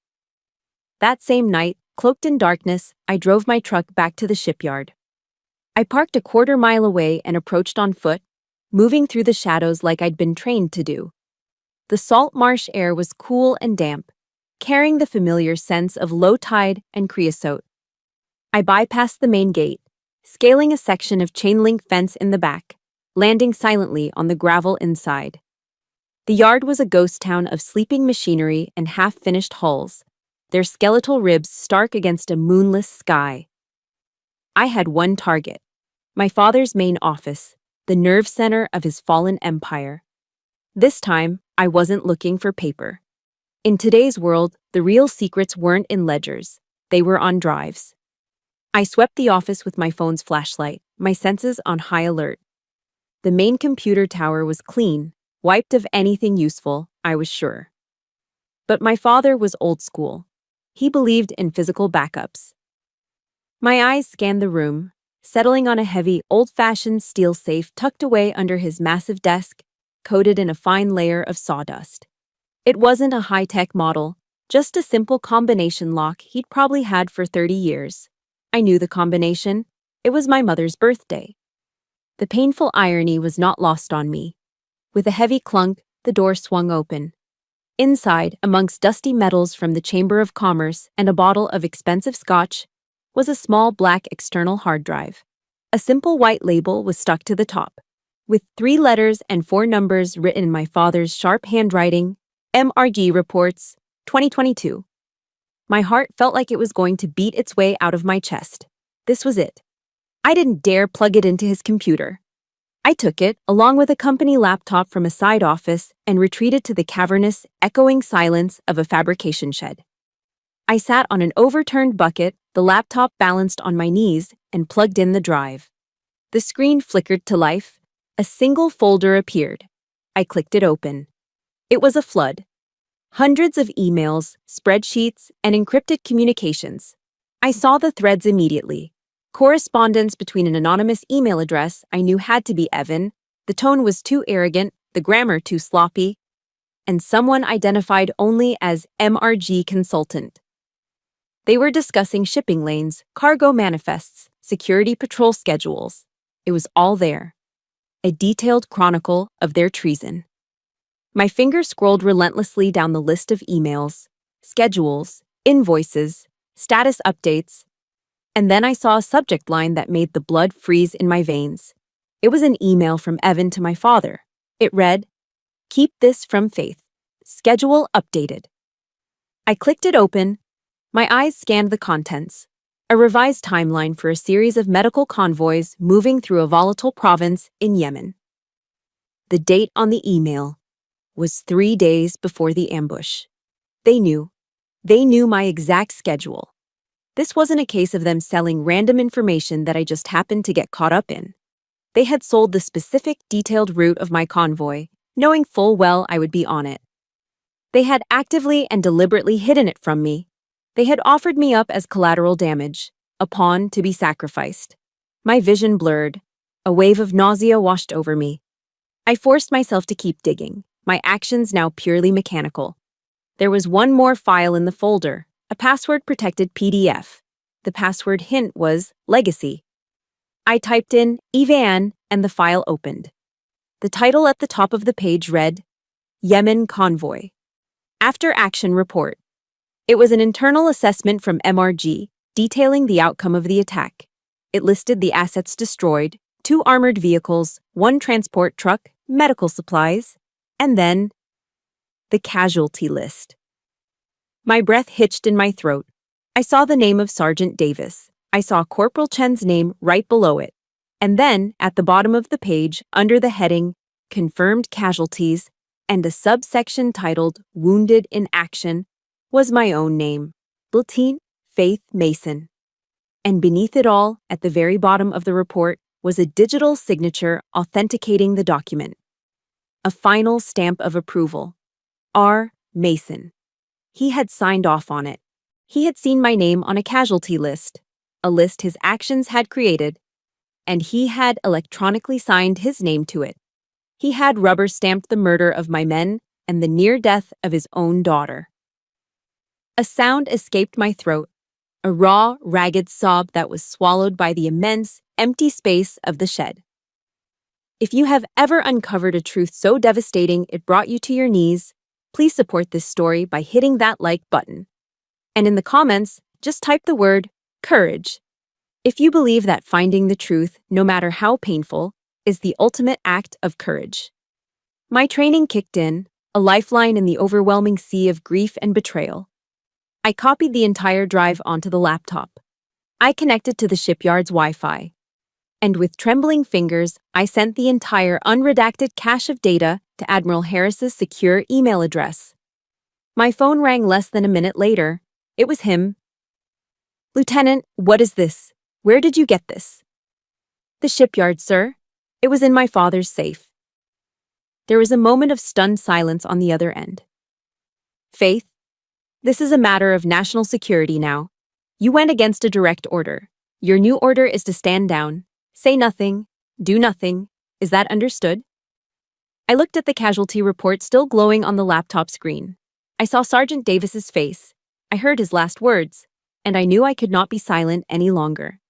That same night, cloaked in darkness, I drove my truck back to the shipyard. I parked a quarter-mile away and approached on foot, moving through the shadows like I'd been trained to do. The salt marsh air was cool and damp, carrying the familiar sense of low tide and creosote. I bypassed the main gate, scaling a section of chain-link fence in the back, landing silently on the gravel inside. The yard was a ghost town of sleeping machinery and half-finished hulls, their skeletal ribs stark against a moonless sky. I had one target, my father's main office, the nerve center of his fallen empire. This time, I wasn't looking for paper. In today's world, the real secrets weren't in ledgers, they were on drives. I swept the office with my phone's flashlight, my senses on high alert. The main computer tower was clean, wiped of anything useful, I was sure. But my father was old school. He believed in physical backups. My eyes scanned the room, settling on a heavy, old-fashioned steel safe tucked away under his massive desk, coated in a fine layer of sawdust. It wasn't a high-tech model, just a simple combination lock he'd probably had for 30 years. I knew the combination. It was my mother's birthday. The painful irony was not lost on me. With a heavy clunk, the door swung open. Inside, amongst dusty metals from the Chamber of Commerce and a bottle of expensive scotch, was a small black external hard drive. A simple white label was stuck to the top, with 3 letters and 4 numbers written in my father's sharp handwriting, MRG Reports, 2022. My heart felt like it was going to beat its way out of my chest. This was it. I didn't dare plug it into his computer. I took it, along with a company laptop from a side office, and retreated to the cavernous, echoing silence of a fabrication shed. I sat on an overturned bucket, the laptop balanced on my knees, and plugged in the drive. The screen flickered to life. A single folder appeared. I clicked it open. It was a flood. Hundreds of emails, spreadsheets, and encrypted communications. I saw the threads immediately. Correspondence between an anonymous email address I knew had to be Evan, the tone was too arrogant, the grammar too sloppy, and someone identified only as MRG Consultant. They were discussing shipping lanes, cargo manifests, security patrol schedules. It was all there. A detailed chronicle of their treason. My finger scrolled relentlessly down the list of emails, schedules, invoices, status updates, and then I saw a subject line that made the blood freeze in my veins. It was an email from Evan to my father. It read, "Keep this from Faith. Schedule updated." I clicked it open. My eyes scanned the contents. A revised timeline for a series of medical convoys moving through a volatile province in Yemen. The date on the email was 3 days before the ambush. They knew my exact schedule. This wasn't a case of them selling random information that I just happened to get caught up in. They had sold the specific, detailed route of my convoy, knowing full well I would be on it. They had actively and deliberately hidden it from me. They had offered me up as collateral damage, a pawn to be sacrificed. My vision blurred. A wave of nausea washed over me. I forced myself to keep digging, my actions now purely mechanical. There was one more file in the folder, a password-protected PDF. The password hint was Legacy. I typed in Ivan and the file opened. The title at the top of the page read, Yemen Convoy. After Action Report. It was an internal assessment from MRG, detailing the outcome of the attack. It listed the assets destroyed, 2 armored vehicles, 1 transport truck, medical supplies, and then the casualty list. My breath hitched in my throat. I saw the name of Sergeant Davis. I saw Corporal Chen's name right below it. And then, at the bottom of the page, under the heading, Confirmed Casualties, and a subsection titled Wounded in Action, was my own name, Lieutenant Faith Mason. And beneath it all, at the very bottom of the report, was a digital signature authenticating the document. A final stamp of approval. R. Mason. He had signed off on it. He had seen my name on a casualty list, a list his actions had created, and he had electronically signed his name to it. He had rubber-stamped the murder of my men and the near death of his own daughter. A sound escaped my throat, a raw, ragged sob that was swallowed by the immense, empty space of the shed. If you have ever uncovered a truth so devastating it brought you to your knees, please support this story by hitting that like button. And in the comments, just type the word courage. If you believe that finding the truth, no matter how painful, is the ultimate act of courage. My training kicked in, a lifeline in the overwhelming sea of grief and betrayal. I copied the entire drive onto the laptop. I connected to the shipyard's Wi-Fi. And with trembling fingers, I sent the entire unredacted cache of data to Admiral Harris's secure email address. My phone rang less than a minute later. It was him. "Lieutenant, what is this? Where did you get this?" "The shipyard, sir. It was in my father's safe." There was a moment of stunned silence on the other end. "Faith, this is a matter of national security now. You went against a direct order. Your new order is to stand down, say nothing, do nothing. Is that understood?" I looked at the casualty report still glowing on the laptop screen. I saw Sergeant Davis's face. I heard his last words, and I knew I could not be silent any longer.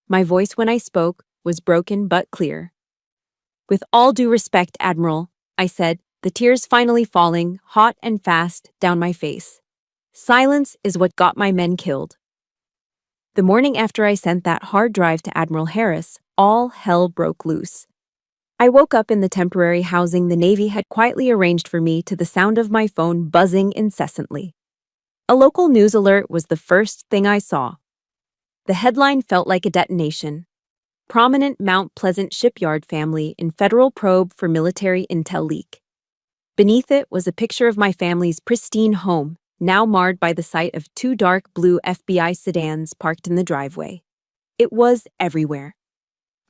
My voice when I spoke was broken but clear. "With all due respect, Admiral," I said, the tears finally falling, hot and fast, down my face. "Silence is what got my men killed." The morning after I sent that hard drive to Admiral Harris, all hell broke loose. I woke up in the temporary housing the Navy had quietly arranged for me to the sound of my phone buzzing incessantly. A local news alert was the first thing I saw. The headline felt like a detonation. Prominent Mount Pleasant shipyard family in federal probe for military intel leak. Beneath it was a picture of my family's pristine home, now marred by the sight of 2 dark blue FBI sedans parked in the driveway. It was everywhere.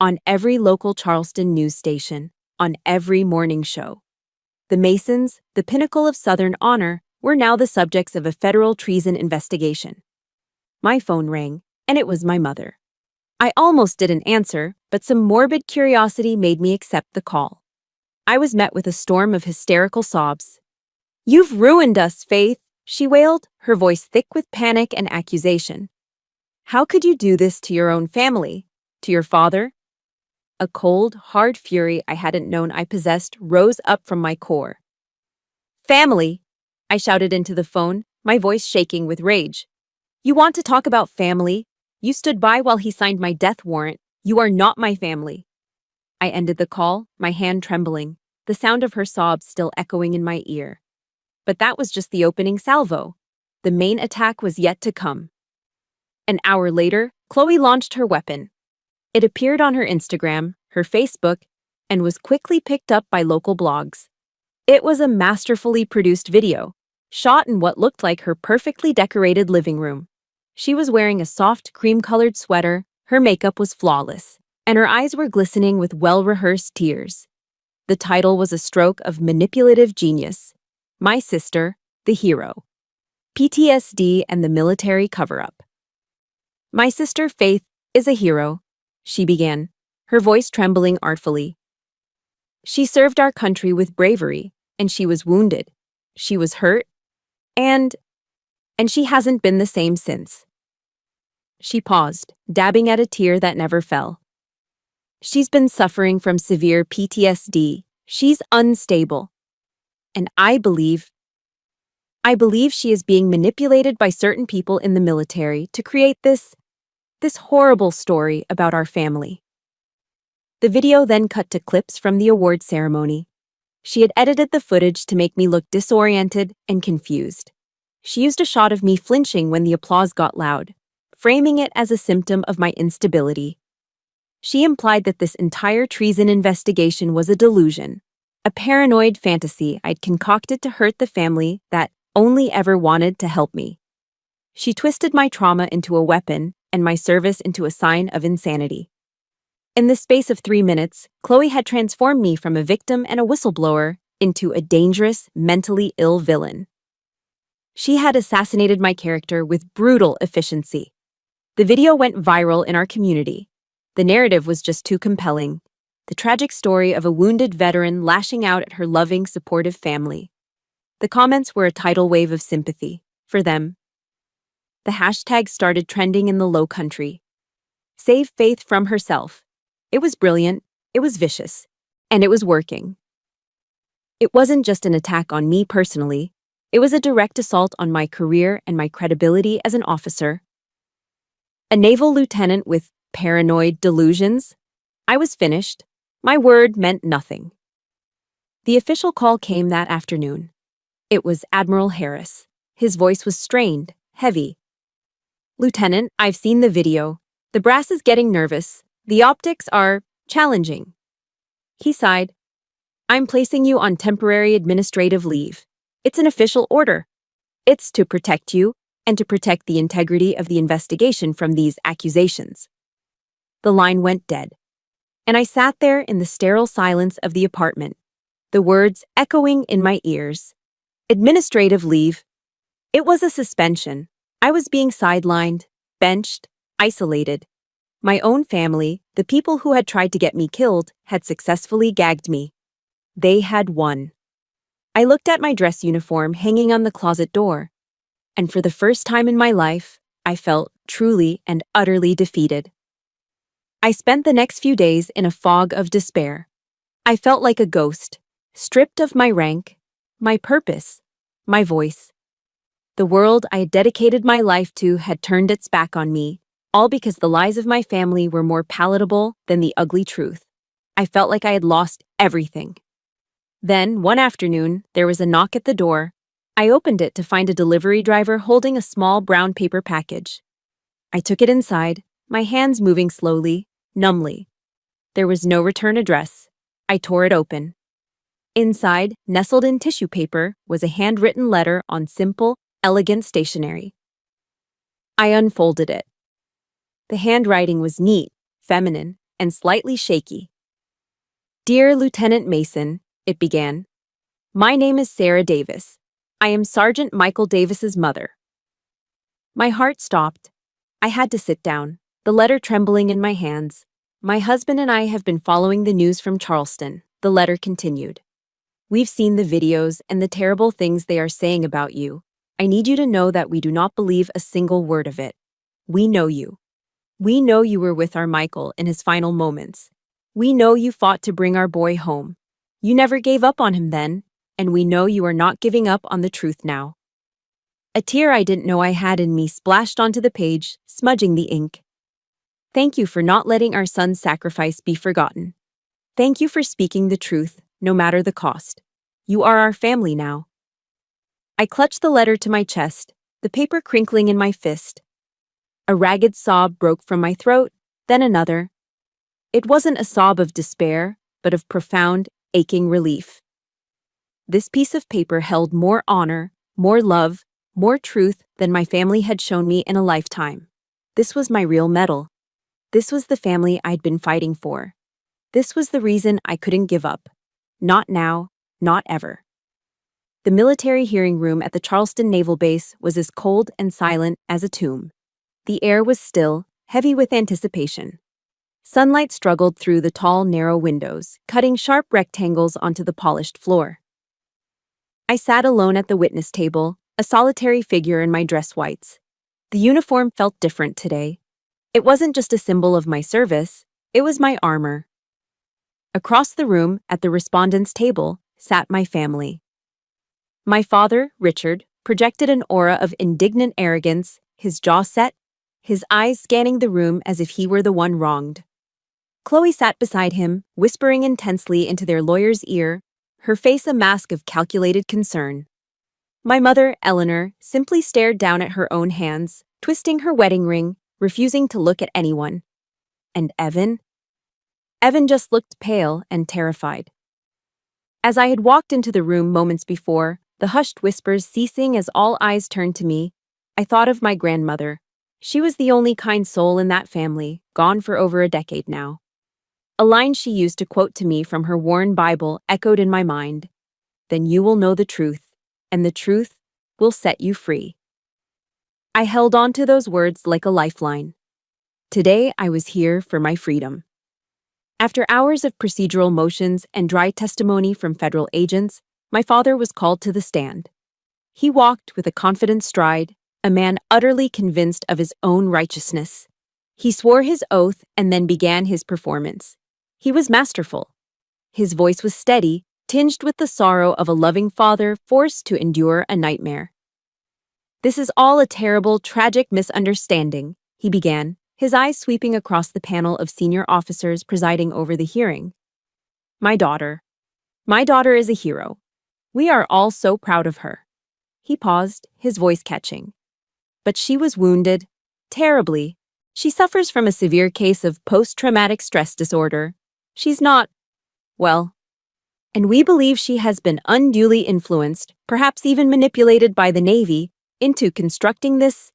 On every local Charleston news station, on every morning show. The Masons, the pinnacle of Southern honor, were now the subjects of a federal treason investigation. My phone rang, and it was my mother. I almost didn't answer, but some morbid curiosity made me accept the call. I was met with a storm of hysterical sobs. "You've ruined us, Faith," she wailed, her voice thick with panic and accusation. "How could you do this to your own family? To your father?" A cold, hard fury I hadn't known I possessed rose up from my core. "Family!" I shouted into the phone, my voice shaking with rage. "You want to talk about family? You stood by while he signed my death warrant. You are not my family." I ended the call, my hand trembling, the sound of her sobs still echoing in my ear. But that was just the opening salvo. The main attack was yet to come. An hour later, Chloe launched her weapon. It appeared on her Instagram, her Facebook, and was quickly picked up by local blogs. It was a masterfully produced video, shot in what looked like her perfectly decorated living room. She was wearing a soft cream-colored sweater, her makeup was flawless, and her eyes were glistening with well-rehearsed tears. The title was a stroke of manipulative genius. My Sister, the Hero. PTSD and the Military Cover-Up. "My sister, Faith, is a hero," she began, her voice trembling artfully. "She served our country with bravery, and she was wounded. She was hurt, and she hasn't been the same since." She paused, dabbing at a tear that never fell. "She's been suffering from severe PTSD. She's unstable. And I believe she is being manipulated by certain people in the military to create this horrible story about our family." The video then cut to clips from the award ceremony. She had edited the footage to make me look disoriented and confused. She used a shot of me flinching when the applause got loud, framing it as a symptom of my instability. She implied that this entire treason investigation was a delusion, a paranoid fantasy I'd concocted to hurt the family that only ever wanted to help me. She twisted my trauma into a weapon and my service into a sign of insanity. In the space of 3 minutes, Chloe had transformed me from a victim and a whistleblower into a dangerous, mentally ill villain. She had assassinated my character with brutal efficiency. The video went viral in our community. The narrative was just too compelling. The tragic story of a wounded veteran lashing out at her loving, supportive family. The comments were a tidal wave of sympathy for them. The hashtag started trending in the Low Country. Save Faith from herself. It was brilliant, it was vicious, and it was working. It wasn't just an attack on me personally. It was a direct assault on my career and my credibility as an officer. A naval lieutenant with paranoid delusions? I was finished. My word meant nothing. The official call came that afternoon. It was Admiral Harris. His voice was strained, heavy. "Lieutenant, I've seen the video. The brass is getting nervous. The optics are challenging." He sighed. "I'm placing you on temporary administrative leave. It's an official order. It's to protect you and to protect the integrity of the investigation from these accusations." The line went dead, and I sat there in the sterile silence of the apartment, the words echoing in my ears. Administrative leave. It was a suspension. I was being sidelined, benched, isolated. My own family, the people who had tried to get me killed, had successfully gagged me. They had won. I looked at my dress uniform hanging on the closet door, and for the first time in my life, I felt truly and utterly defeated. I spent the next few days in a fog of despair. I felt like a ghost, stripped of my rank, my purpose, my voice. The world I had dedicated my life to had turned its back on me, all because the lies of my family were more palatable than the ugly truth. I felt like I had lost everything. Then, one afternoon, there was a knock at the door. I opened it to find a delivery driver holding a small brown paper package. I took it inside, my hands moving slowly, numbly. There was no return address. I tore it open. Inside, nestled in tissue paper, was a handwritten letter on simple, elegant stationery. I unfolded it. The handwriting was neat, feminine, and slightly shaky. "Dear Lieutenant Mason," it began. "My name is Sarah Davis. I am Sergeant Michael Davis's mother." My heart stopped. I had to sit down, the letter trembling in my hands. My husband and I have been following the news from Charleston, the letter continued. We've seen the videos and the terrible things they are saying about you. I need you to know that we do not believe a single word of it. We know you. We know you were with our Michael in his final moments. We know you fought to bring our boy home. You never gave up on him then, and we know you are not giving up on the truth now. A tear I didn't know I had in me splashed onto the page, smudging the ink. Thank you for not letting our son's sacrifice be forgotten. Thank you for speaking the truth, no matter the cost. You are our family now. I clutched the letter to my chest, the paper crinkling in my fist. A ragged sob broke from my throat, then another. It wasn't a sob of despair, but of profound, aching relief. This piece of paper held more honor, more love, more truth than my family had shown me in a lifetime. This was my real medal. This was the family I'd been fighting for. This was the reason I couldn't give up. Not now, not ever. The military hearing room at the Charleston Naval Base was as cold and silent as a tomb. The air was still, heavy with anticipation. Sunlight struggled through the tall, narrow windows, cutting sharp rectangles onto the polished floor. I sat alone at the witness table, a solitary figure in my dress whites. The uniform felt different today. It wasn't just a symbol of my service, it was my armor. Across the room, at the respondent's table, sat my family. My father, Richard, projected an aura of indignant arrogance, his jaw set, his eyes scanning the room as if he were the one wronged. Chloe sat beside him, whispering intensely into their lawyer's ear, her face a mask of calculated concern. My mother, Eleanor, simply stared down at her own hands, twisting her wedding ring, refusing to look at anyone. And Evan? Evan just looked pale and terrified. As I had walked into the room moments before, the hushed whispers ceasing as all eyes turned to me, I thought of my grandmother. She was the only kind soul in that family, gone for over a decade now. A line she used to quote to me from her worn Bible echoed in my mind. Then you will know the truth, and the truth will set you free. I held on to those words like a lifeline. Today I was here for my freedom. After hours of procedural motions and dry testimony from federal agents, my father was called to the stand. He walked with a confident stride, a man utterly convinced of his own righteousness. He swore his oath and then began his performance. He was masterful. His voice was steady, tinged with the sorrow of a loving father forced to endure a nightmare. This is all a terrible, tragic misunderstanding, he began, his eyes sweeping across the panel of senior officers presiding over the hearing. My daughter is a hero. We are all so proud of her. He paused, his voice catching. But she was wounded, terribly. She suffers from a severe case of post-traumatic stress disorder. She's not, well, and we believe she has been unduly influenced, perhaps even manipulated by the Navy, into constructing this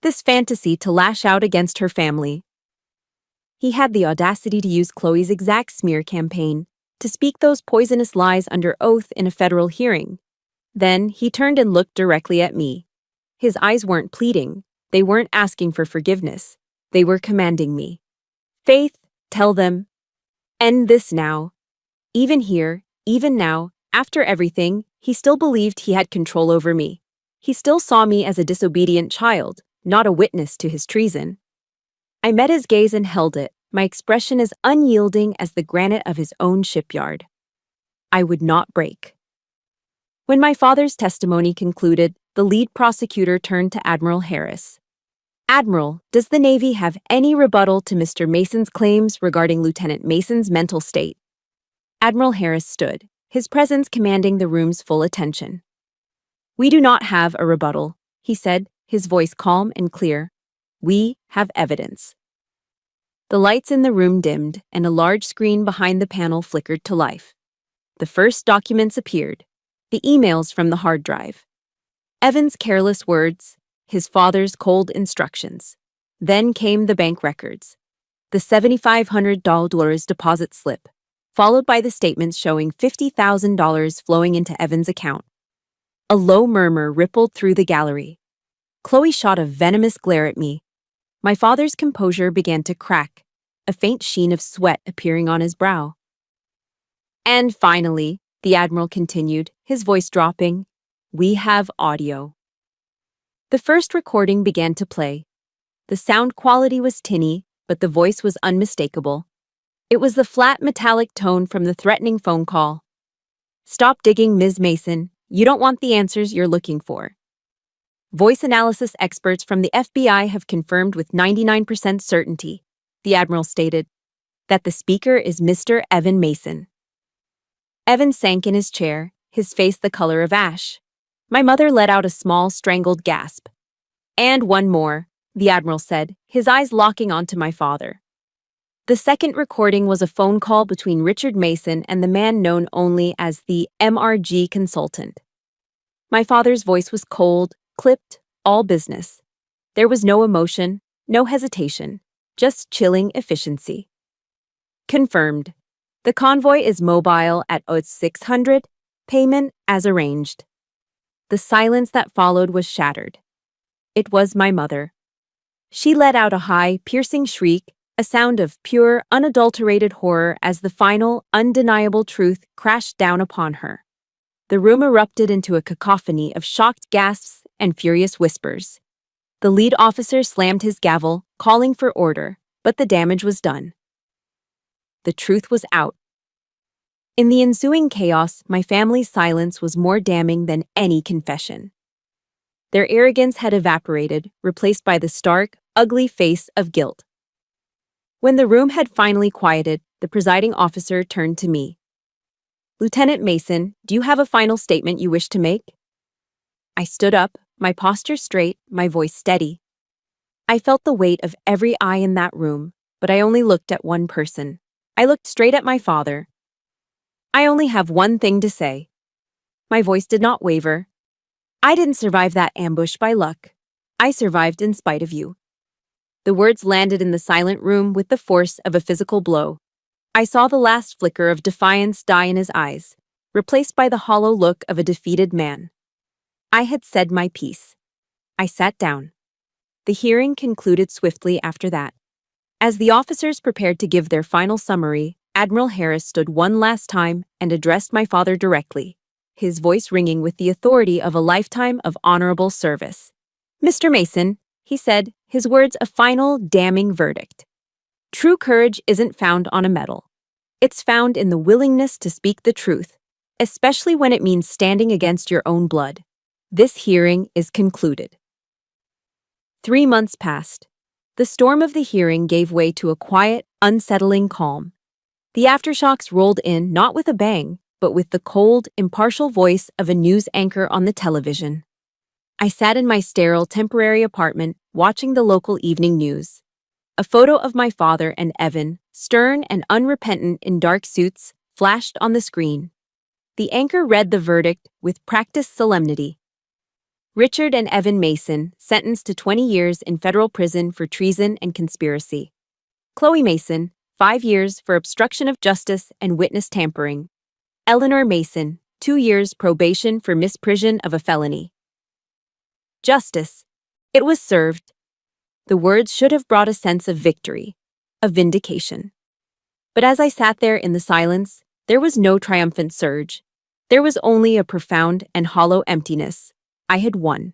fantasy to lash out against her family. He had the audacity to use Chloe's exact smear campaign, to speak those poisonous lies under oath in a federal hearing. Then he turned and looked directly at me. His eyes weren't pleading, they weren't asking for forgiveness, they were commanding me. Faith, tell them, end this now. Even here, even now, after everything, he still believed he had control over me. He still saw me as a disobedient child, not a witness to his treason. I met his gaze and held it, my expression as unyielding as the granite of his own shipyard. I would not break. When my father's testimony concluded, the lead prosecutor turned to Admiral Harris. Admiral, does the Navy have any rebuttal to Mr. Mason's claims regarding Lieutenant Mason's mental state? Admiral Harris stood, his presence commanding the room's full attention. We do not have a rebuttal, he said, his voice calm and clear. We have evidence. The lights in the room dimmed, and a large screen behind the panel flickered to life. The first documents appeared, the emails from the hard drive. Evan's careless words, his father's cold instructions. Then came the bank records. The $7,500 deposit slip, followed by the statements showing $50,000 flowing into Evan's account. A low murmur rippled through the gallery. Chloe shot a venomous glare at me. My father's composure began to crack, a faint sheen of sweat appearing on his brow. And finally, the Admiral continued, his voice dropping, we have audio. The first recording began to play. The sound quality was tinny, but the voice was unmistakable. It was the flat metallic tone from the threatening phone call. Stop digging, Ms. Mason. You don't want the answers you're looking for. Voice analysis experts from the FBI have confirmed with 99% certainty, the Admiral stated, that the speaker is Mr. Evan Mason. Evan sank in his chair, his face the color of ash. My mother let out a small, strangled gasp. And one more, the Admiral said, his eyes locking onto my father. The second recording was a phone call between Richard Mason and the man known only as the MRG consultant. My father's voice was cold, clipped, all business. There was no emotion, no hesitation, just chilling efficiency. Confirmed. The convoy is mobile at 0600, payment as arranged. The silence that followed was shattered. It was my mother. She let out a high, piercing shriek, a sound of pure, unadulterated horror as the final, undeniable truth crashed down upon her. The room erupted into a cacophony of shocked gasps and furious whispers. The lead officer slammed his gavel, calling for order, but the damage was done. The truth was out. In the ensuing chaos, my family's silence was more damning than any confession. Their arrogance had evaporated, replaced by the stark, ugly face of guilt. When the room had finally quieted, the presiding officer turned to me. Lieutenant Mason, do you have a final statement you wish to make? I stood up, my posture straight, my voice steady. I felt the weight of every eye in that room, but I only looked at one person. I looked straight at my father. I only have one thing to say. My voice did not waver. I didn't survive that ambush by luck. I survived in spite of you. The words landed in the silent room with the force of a physical blow. I saw the last flicker of defiance die in his eyes, replaced by the hollow look of a defeated man. I had said my piece. I sat down. The hearing concluded swiftly after that. As the officers prepared to give their final summary, Admiral Harris stood one last time and addressed my father directly, his voice ringing with the authority of a lifetime of honorable service. Mr. Mason, he said, his words a final, damning verdict. True courage isn't found on a medal. It's found in the willingness to speak the truth, especially when it means standing against your own blood. This hearing is concluded. 3 months passed. The storm of the hearing gave way to a quiet, unsettling calm. The aftershocks rolled in not with a bang, but with the cold, impartial voice of a news anchor on the television. I sat in my sterile, temporary apartment, watching the local evening news. A photo of my father and Evan, stern and unrepentant in dark suits, flashed on the screen. The anchor read the verdict with practiced solemnity. Richard and Evan Mason, sentenced to 20 years in federal prison for treason and conspiracy. Chloe Mason, 5 years for obstruction of justice and witness tampering. Eleanor Mason, 2 years probation for misprision of a felony. Justice. It was served. The words should have brought a sense of victory, of vindication. But as I sat there in the silence, there was no triumphant surge. There was only a profound and hollow emptiness. I had won.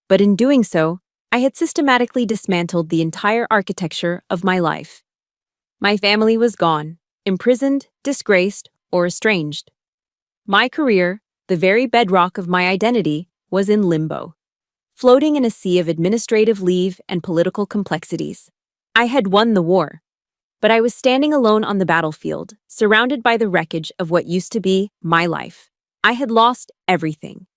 But in doing so, I had systematically dismantled the entire architecture of my life. My family was gone, imprisoned, disgraced, or estranged. My career, the very bedrock of my identity, was in limbo, floating in a sea of administrative leave and political complexities. I had won the war, but I was standing alone on the battlefield, surrounded by the wreckage of what used to be my life. I had lost everything.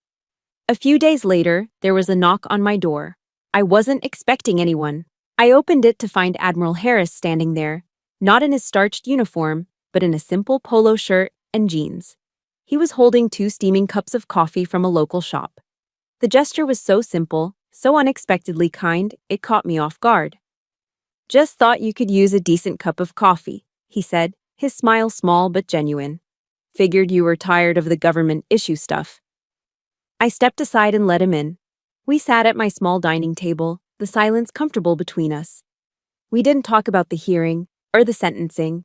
A few days later, there was a knock on my door. I wasn't expecting anyone. I opened it to find Admiral Harris standing there, not in his starched uniform, but in a simple polo shirt and jeans. He was holding 2 steaming cups of coffee from a local shop. The gesture was so simple, so unexpectedly kind, it caught me off guard. Just thought you could use a decent cup of coffee, he said, his smile small but genuine. Figured you were tired of the government issue stuff. I stepped aside and let him in. We sat at my small dining table, the silence comfortable between us. We didn't talk about the hearing or the sentencing.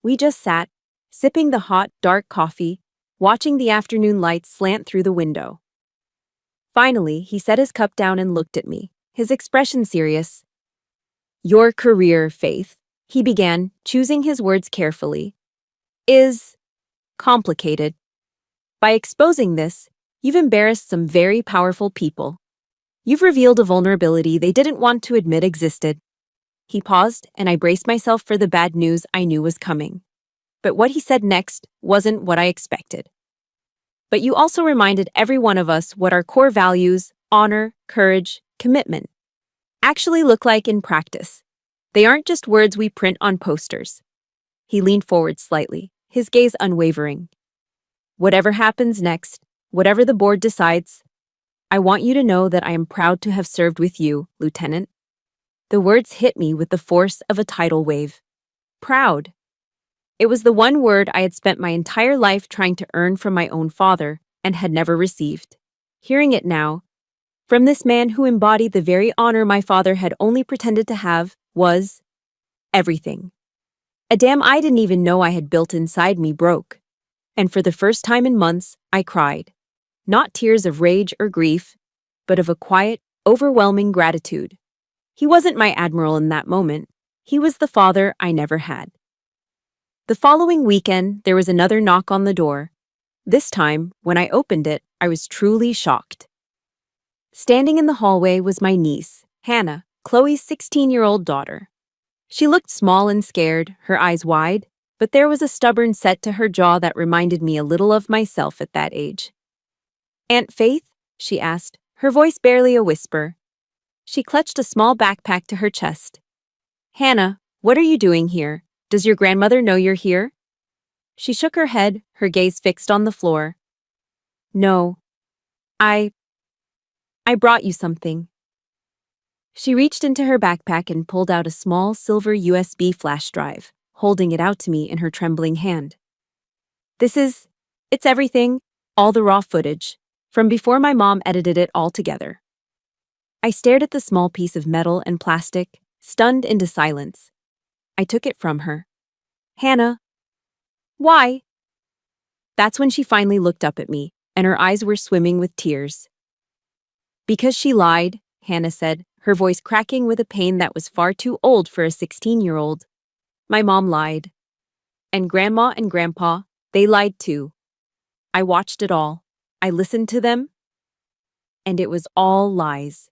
We just sat, sipping the hot, dark coffee, watching the afternoon light slant through the window. Finally, he set his cup down and looked at me, his expression serious. "Your career, Faith," he began, choosing his words carefully, "is complicated. By exposing this, you've embarrassed some very powerful people. You've revealed a vulnerability they didn't want to admit existed." He paused, and I braced myself for the bad news I knew was coming. But what he said next wasn't what I expected. "But you also reminded every one of us what our core values, honor, courage, commitment, actually look like in practice. They aren't just words we print on posters." He leaned forward slightly, his gaze unwavering. "Whatever happens next, whatever the board decides, I want you to know that I am proud to have served with you, Lieutenant." The words hit me with the force of a tidal wave. Proud. It was the one word I had spent my entire life trying to earn from my own father and had never received. Hearing it now, from this man who embodied the very honor my father had only pretended to have, was everything. A dam I didn't even know I had built inside me broke. And for the first time in months, I cried. Not tears of rage or grief, but of a quiet, overwhelming gratitude. He wasn't my admiral in that moment. He was the father I never had. The following weekend, there was another knock on the door. This time, when I opened it, I was truly shocked. Standing in the hallway was my niece, Hannah, Chloe's 16-year-old daughter. She looked small and scared, her eyes wide, but there was a stubborn set to her jaw that reminded me a little of myself at that age. "Aunt Faith?" she asked, her voice barely a whisper. She clutched a small backpack to her chest. "Hannah, what are you doing here? Does your grandmother know you're here?" She shook her head, her gaze fixed on the floor. "No. I brought you something." She reached into her backpack and pulled out a small silver USB flash drive, holding it out to me in her trembling hand. It's everything, all the raw footage, from before my mom edited it all together." I stared at the small piece of metal and plastic, stunned into silence. I took it from her. "Hannah." "Why?" That's when she finally looked up at me, and her eyes were swimming with tears. "Because she lied," Hannah said, her voice cracking with a pain that was far too old for a 16-year-old. "My mom lied. And Grandma and Grandpa, they lied too. I watched it all. I listened to them. And it was all lies."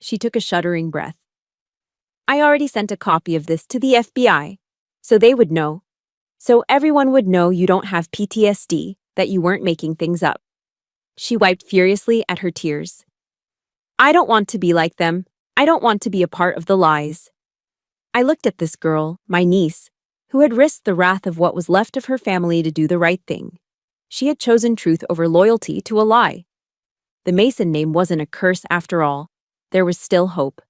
She took a shuddering breath. "I already sent a copy of this to the FBI, so they would know. So everyone would know you don't have PTSD, that you weren't making things up." She wiped furiously at her tears. "I don't want to be like them. I don't want to be a part of the lies." I looked at this girl, my niece, who had risked the wrath of what was left of her family to do the right thing. She had chosen truth over loyalty to a lie. The Mason name wasn't a curse after all. There was still hope.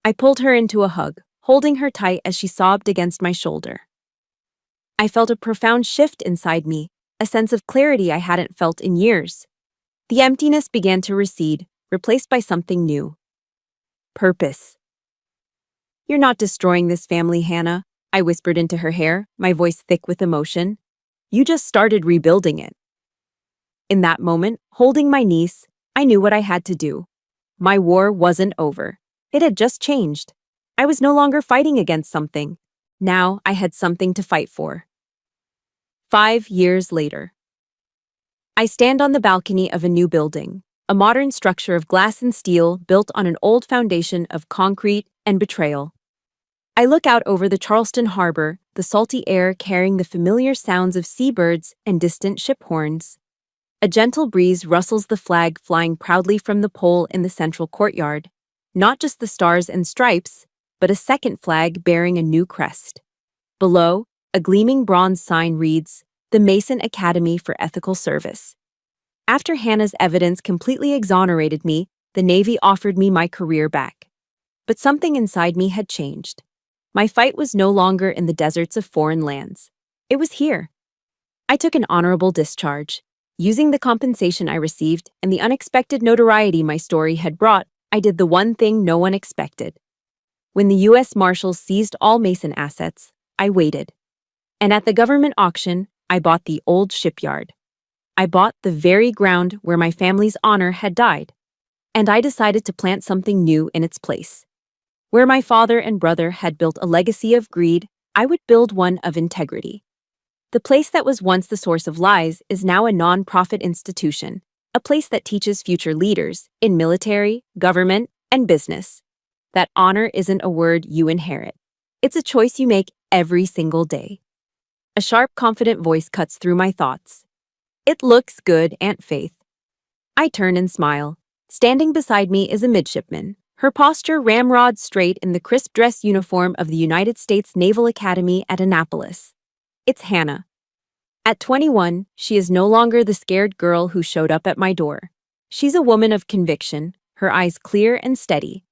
I pulled her into a hug, holding her tight as she sobbed against my shoulder. I felt a profound shift inside me, a sense of clarity I hadn't felt in years. The emptiness began to recede, replaced by something new. Purpose. "You're not destroying this family, Hannah," I whispered into her hair, my voice thick with emotion. "You just started rebuilding it." In that moment, holding my niece, I knew what I had to do. My war wasn't over. It had just changed. I was no longer fighting against something. Now I had something to fight for. 5 years later. I stand on the balcony of a new building, a modern structure of glass and steel built on an old foundation of concrete and betrayal. I look out over the Charleston harbor, the salty air carrying the familiar sounds of seabirds and distant ship horns. A gentle breeze rustles the flag flying proudly from the pole in the central courtyard. Not just the stars and stripes, but a second flag bearing a new crest. Below, a gleaming bronze sign reads, "The Mason Academy for Ethical Service." After Hannah's evidence completely exonerated me, the Navy offered me my career back. But something inside me had changed. My fight was no longer in the deserts of foreign lands. It was here. I took an honorable discharge. Using the compensation I received and the unexpected notoriety my story had brought, I did the one thing no one expected. When the U.S. Marshals seized all Mason assets, I waited. And at the government auction, I bought the old shipyard. I bought the very ground where my family's honor had died. And I decided to plant something new in its place. Where my father and brother had built a legacy of greed, I would build one of integrity. The place that was once the source of lies is now a non-profit institution, a place that teaches future leaders in military, government, and business that honor isn't a word you inherit. It's a choice you make every single day. A sharp, confident voice cuts through my thoughts. It looks good, Aunt Faith. I turn and smile. Standing beside me is a midshipman, her posture ramrod straight in the crisp dress uniform of the United States Naval Academy at Annapolis. It's Hannah. At 21, she is no longer the scared girl who showed up at my door. She's a woman of conviction, her eyes clear and steady.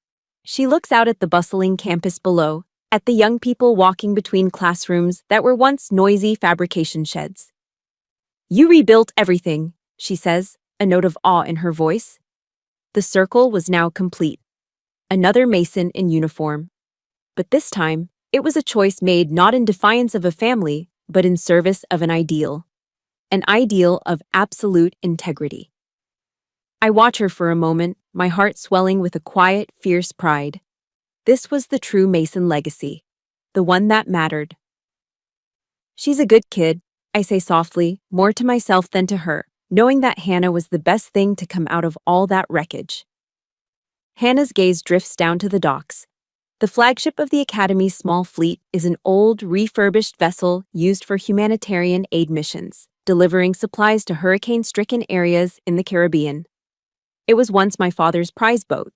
She looks out at the bustling campus below, at the young people walking between classrooms that were once noisy fabrication sheds. "You rebuilt everything," she says, a note of awe in her voice. The circle was now complete. Another Mason in uniform. But this time, it was a choice made not in defiance of a family, but in service of an ideal of absolute integrity. I watch her for a moment, my heart swelling with a quiet, fierce pride. This was the true Mason legacy, the one that mattered. "She's a good kid," I say softly, more to myself than to her, knowing that Hannah was the best thing to come out of all that wreckage. Hannah's gaze drifts down to the docks. The flagship of the Academy's small fleet is an old, refurbished vessel used for humanitarian aid missions, delivering supplies to hurricane-stricken areas in the Caribbean. It was once my father's prize boat.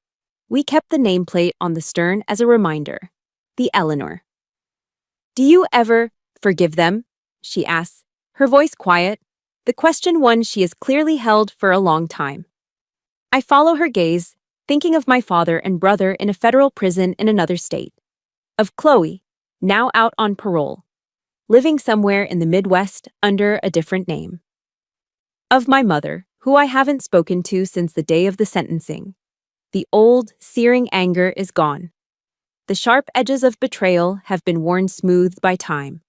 We kept the nameplate on the stern as a reminder. The Eleanor. "Do you ever forgive them?" she asks, her voice quiet, the question one she has clearly held for a long time. I follow her gaze, thinking of my father and brother in a federal prison in another state. Of Chloe, now out on parole, living somewhere in the Midwest under a different name. Of my mother, who I haven't spoken to since the day of the sentencing. The old, searing anger is gone. The sharp edges of betrayal have been worn smooth by time.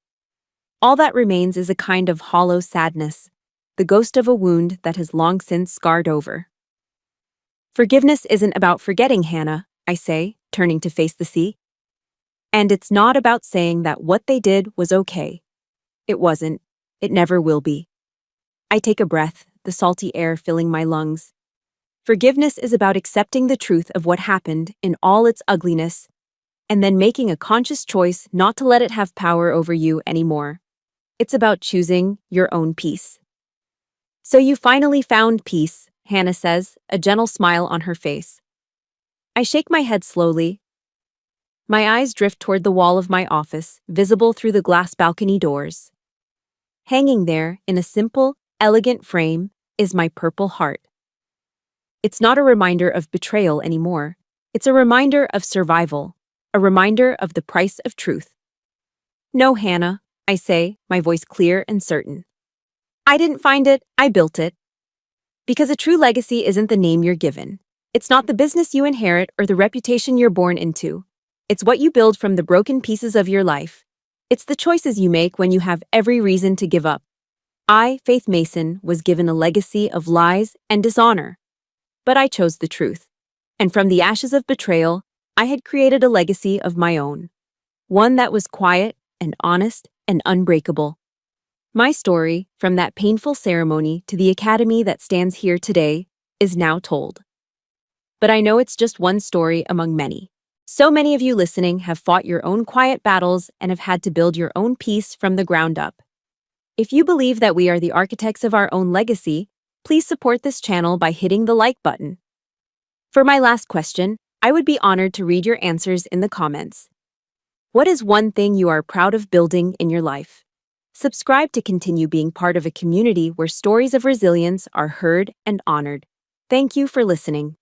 All that remains is a kind of hollow sadness, the ghost of a wound that has long since scarred over. "Forgiveness isn't about forgetting, Hannah," I say, turning to face the sea. "And it's not about saying that what they did was okay. It wasn't. It never will be." I take a breath, the salty air filling my lungs. Forgiveness is about accepting the truth of what happened in all its ugliness, and then making a conscious choice not to let it have power over you anymore. It's about choosing your own peace. "So you finally found peace," Hannah says, a gentle smile on her face. I shake my head slowly. My eyes drift toward the wall of my office, visible through the glass balcony doors. Hanging there, in a simple, elegant frame, is my purple heart. It's not a reminder of betrayal anymore. It's a reminder of survival, a reminder of the price of truth. "No, Hannah," I say, my voice clear and certain. "I didn't find it, I built it." Because a true legacy isn't the name you're given. It's not the business you inherit or the reputation you're born into. It's what you build from the broken pieces of your life. It's the choices you make when you have every reason to give up. I, Faith Mason, was given a legacy of lies and dishonor. But I chose the truth. And from the ashes of betrayal, I had created a legacy of my own. One that was quiet and honest and unbreakable. My story, from that painful ceremony to the academy that stands here today, is now told. But I know it's just one story among many. So many of you listening have fought your own quiet battles and have had to build your own peace from the ground up. If you believe that we are the architects of our own legacy, please support this channel by hitting the like button. For my last question, I would be honored to read your answers in the comments. What is one thing you are proud of building in your life? Subscribe to continue being part of a community where stories of resilience are heard and honored. Thank you for listening.